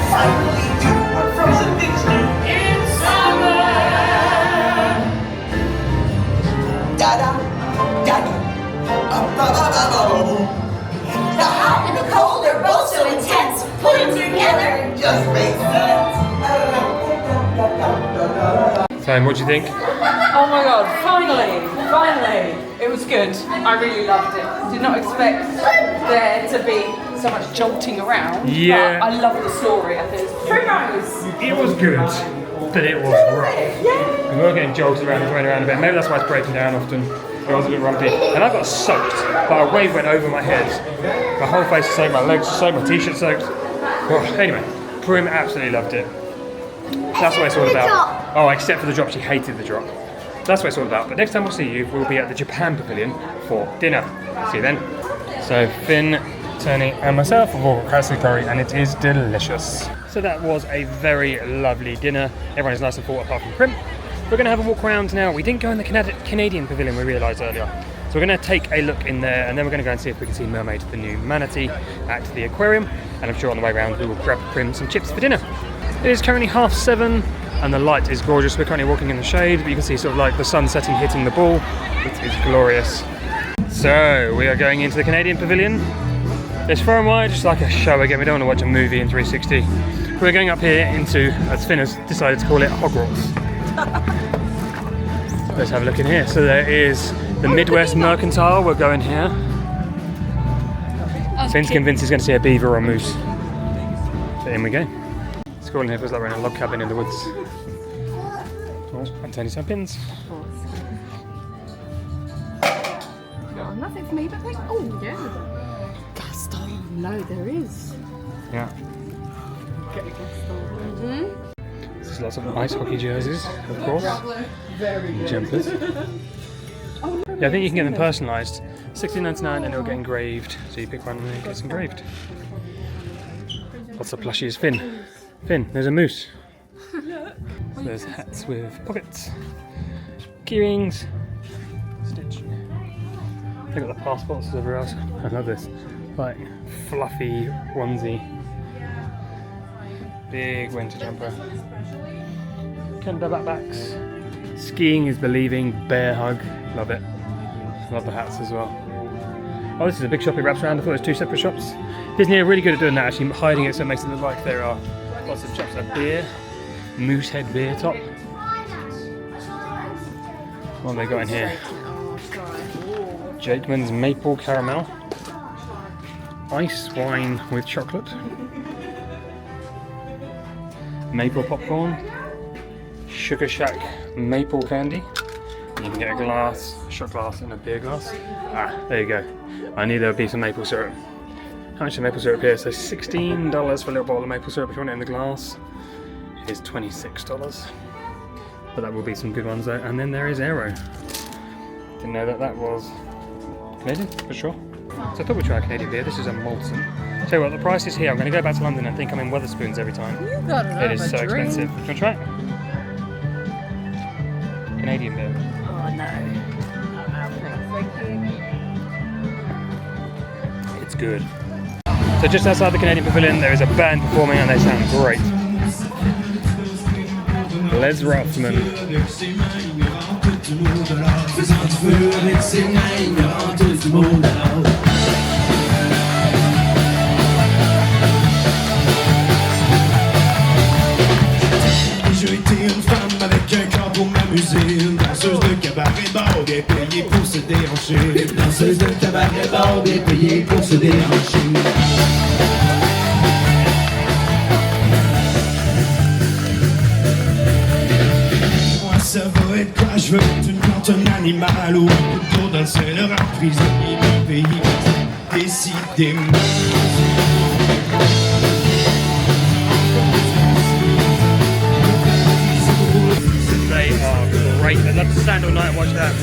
Finally do what frozen things do in summer. Da-da, da-da, ba-ba-ba-ba-ba-boom. The hot and the cold are both so intense. Put them together just makes sense. Sam, what do you think? Oh my god, finally! It was good. I really loved it. Did not expect there to be so much jolting around. Yeah. But I love the story. I think it's very nice. It was good, but it was rough. Yeah. We were getting jolted around and going around a bit. Maybe that's why it's breaking down often. It was a bit rumpy. And I got soaked, but a wave went over my head. My whole face was soaked, my legs were soaked, my t-shirt soaked. Oh, anyway, Prim absolutely loved it. That's what it's all about. Oh, except for the drop, she hated the drop. That's what it's all about. But next time we'll see you, we'll be at the Japan Pavilion for dinner. See you then. So Finn, Tony and myself have all got crabstick curry and it is delicious. So that was a very lovely dinner. Everyone is nice and full apart from Prim. We're going to have a walk around now. We didn't go in the Canadian Pavilion, we realised earlier. So we're going to take a look in there and then we're going to go and see if we can see Mermaid, the new manatee, at the aquarium. And I'm sure on the way around we will grab Prim some chips for dinner. It is currently 7:30 and the light is gorgeous. We're currently walking in the shade, but you can see sort of like the sun setting hitting the ball. It is glorious. So we are going into the Canadian Pavilion. It's far and wide, just like a show again. We don't want to watch a movie in 360. We're going up here into, as Finn has decided to call it, Hogwarts. Let's have a look in here. So there is the Midwest Mercantile. We're going here. Finn's convinced he's going to see a beaver or a moose. So in we go. It's cool in here, feels like we're in a log cabin in the woods. Oh, and Tony some pins. Oh, nothing for me, but like, oh yeah. Gaston. No, there is. Yeah. Get a Gaston. There's lots of ice hockey jerseys, of course. Jumpers. Yeah, I think you can get them personalised. $16.99 and it'll get engraved. So you pick one and it gets engraved. Lots of plushies. Finn, there's a moose. So there's hats with pockets, keyrings, Stitch. They've got the passports as everywhere else. I love this. Like fluffy onesie. Big winter jumper. Kenda backpacks. Skiing is believing. Bear hug. Love it. Love the hats as well. Oh, this is a big shop. It wraps around. I thought it was two separate shops. Disney are really good at doing that, actually hiding it so it makes it look like there are lots of shops. A beer, Moosehead beer top. What have they got in here? Jakeman's maple caramel, ice wine with chocolate, maple popcorn, Sugar Shack maple candy. You can get a glass, a shot glass and a beer glass. Ah, there you go. I knew there would be some maple syrup. How much is maple syrup here? So $16 for a little bottle of maple syrup if you want it in the glass. It is $26. But that will be some good ones though. And then there is Aero. Didn't know that was Canadian, for sure. So I thought we'd try a Canadian beer. This is a Molson. Tell you what, the price is here. I'm going to go back to London and think I'm in Wetherspoons every time. You gotta have it is so drink. expensive. Do you want to try it? Canadian beer. Oh no. It's good. So just outside the Canadian Pavilion there is a band performing and they sound great. Les Rothman. J'ai été une femme avec un corps pour m'amuser. Une danseuse de cabaret bar bien payée pour se déhancher. Une danseuse de cabaret bar bien payée pour se déhancher. Moi ça va être quoi? Je veux être une plante, un animal ou un couteau dans le ciel, un prisonnier d'un pays. Décidément. They are great. I'd love to stand all night and watch that.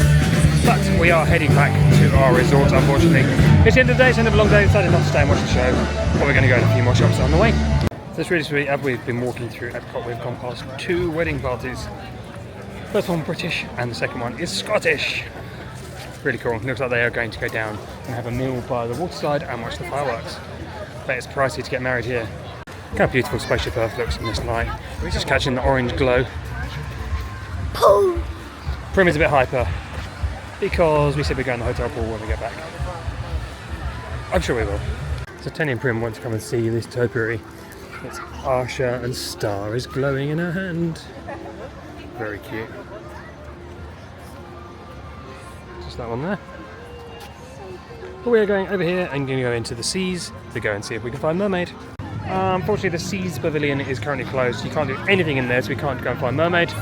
But we are heading back to our resort, unfortunately. It's the end of the day, it's the end of a long day. We decided not to stay and watch the show. But we're going to go to a few more shops on the way. So it's really sweet. As we've been walking through Epcot, we've gone past 2 wedding parties. First one British and the second one is Scottish. Really cool. Looks like they are going to go down and have a meal by the waterside and watch the fireworks. But it's pricey to get married here. Look how beautiful Spaceship Earth looks in this light. We're just catching the orange glow. Prim is a bit hyper because we said we're going to the hotel pool when we get back. I'm sure we will. So Tenny and Prim want to come and see this topiary. It's Arsha and Star is glowing in her hand. Very cute. Just that one there. But we're going over here and going to go into the seas to go and see if we can find Mermaid. Unfortunately, the Seas Pavilion is currently closed. You can't do anything in there, so we can't go and find Mermaid.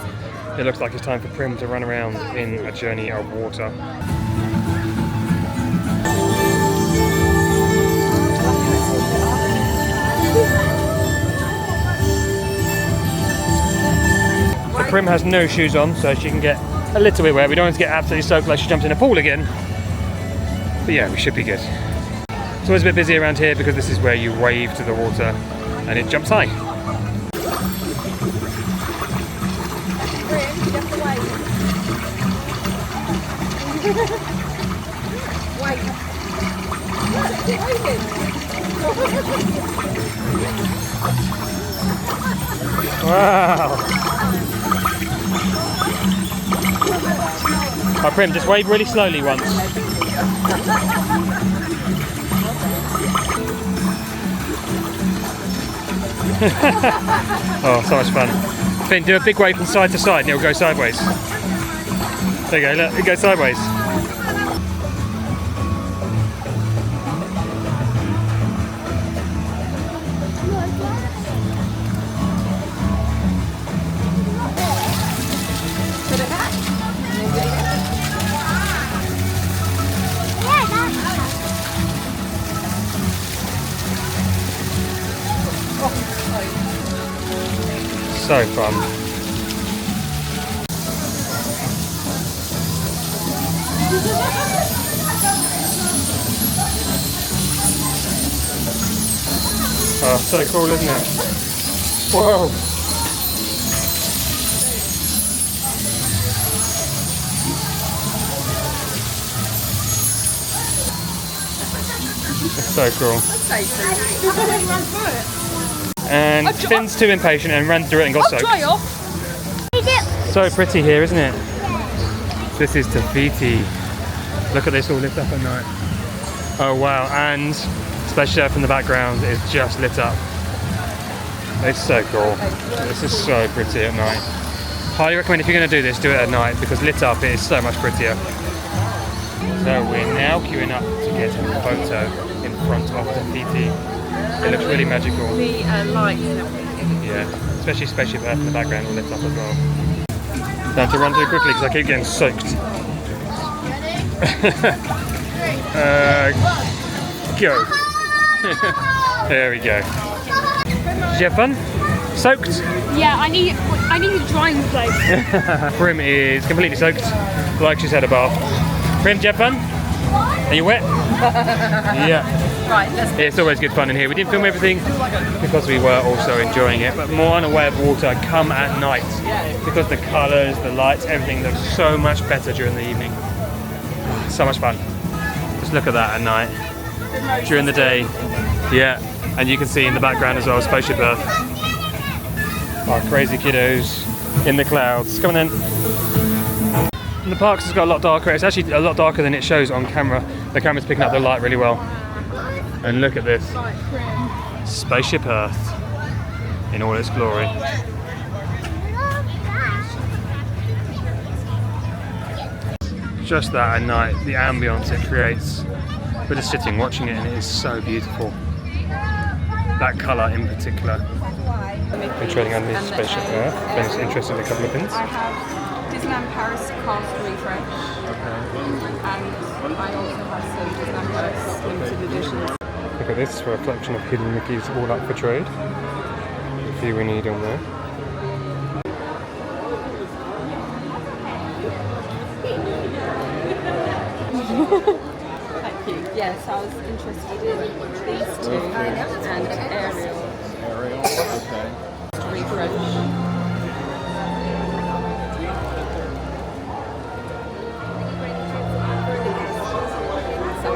It looks like it's time for Prim to run around in a journey of water. So Prim has no shoes on, so she can get a little bit wet. We don't want to get absolutely soaked like she jumps in a pool again. But yeah, we should be good. It's always a bit busy around here because this is where you wave to the water and it jumps high. Wow! Oh, Prim, just wave really slowly once. Oh, so much fun. Finn, do a big wave from side to side and it'll go sideways. There you go, look, it goes sideways. So fun. Oh, so cool, isn't it? Whoa! It's so cool. And Finn's too impatient and ran through it and got soaked. So pretty here, isn't it? This is Tahiti. Look at this all lit up at night. Oh wow, and Spaceship Earth in the background is just lit up. It's so cool. This is so pretty at night. Highly recommend if you're going to do this, do it at night because lit up it is so much prettier. So we're now queuing up to get a photo in front of Tahiti. It looks really magical. The lights and everything. Yeah, especially Spaceship Earth in the background all lit up as well. Time to run through quickly because I keep getting soaked. Go. There we go. Did you have fun? Soaked? Yeah, I need a drying place. Prim is completely soaked, like she's had a bath. Prim, did you have fun? Are you wet? Yeah. Right, let's go. It's always good fun in here. We didn't film everything because we were also enjoying it, but more on a way of water, come at night because the colours, the lights, everything looks so much better during the evening. So much fun. Just look at that at night. During the day, yeah, and you can see in the background as well Spaceship Earth. Our crazy kiddos in the clouds. Come on in. And the parks has got a lot darker. It's actually a lot darker than it shows on camera. The camera's picking up the light really well. And look at this. Spaceship Earth in all its glory. Just that at night, the ambience it creates. We're just sitting watching it and it is so beautiful. That colour in particular. We're trading on this Spaceship Earth. Ben's interested in a couple of pins. I have Disneyland Paris cast refresh. And I also have some Disneyland Paris limited editions. Look at this for a collection of hidden Mickeys all up for trade. A few we need on there. Thank you. Yes, I was interested in these two and Ariel. Ariel. Okay. Refresh.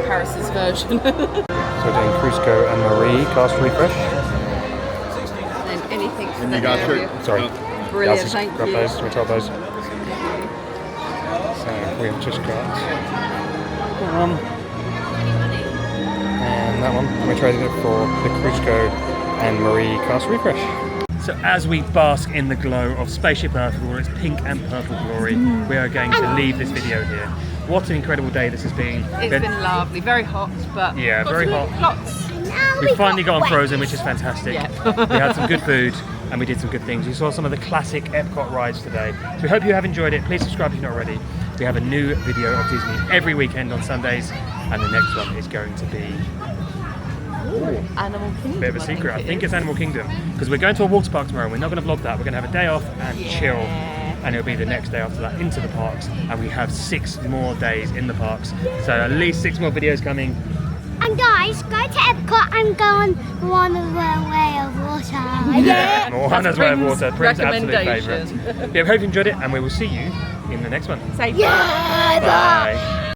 Paris's version. So we're doing Cusco and Marie cast refresh. And anything for And the you got area. your... Sorry. Brilliant, Just thank grab you. those, we top those. So we have just got that one and that one. And we traded it for the Cusco and Marie cast refresh. So as we bask in the glow of Spaceship Earth with all its pink and purple glory, we are going to leave this video here. What an incredible day this has been. It's been lovely, very hot, but yeah, very hot. Lots. We finally got on Frozen, which is fantastic. Yeah. We had some good food and we did some good things. You saw some of the classic Epcot rides today. So we hope you have enjoyed it. Please subscribe if you're not already. We have a new video of Disney every weekend on Sundays, and the next one is going to be Animal Kingdom. bit of a secret. I think it's Animal Kingdom, because we're going to a water park tomorrow and we're not going to vlog that. We're going to have a day off and chill, and it'll be the next day after that into the parks, and we have 6 more days in the parks, so at least 6 more videos coming. And guys, go to Epcot and go on Moana's Way of Water. Yeah, Moana's Way of Water, Prim's absolute favourite. recommendation. Yeah, we hope you enjoyed it, and we will see you in the next one. Say Yeah, bye.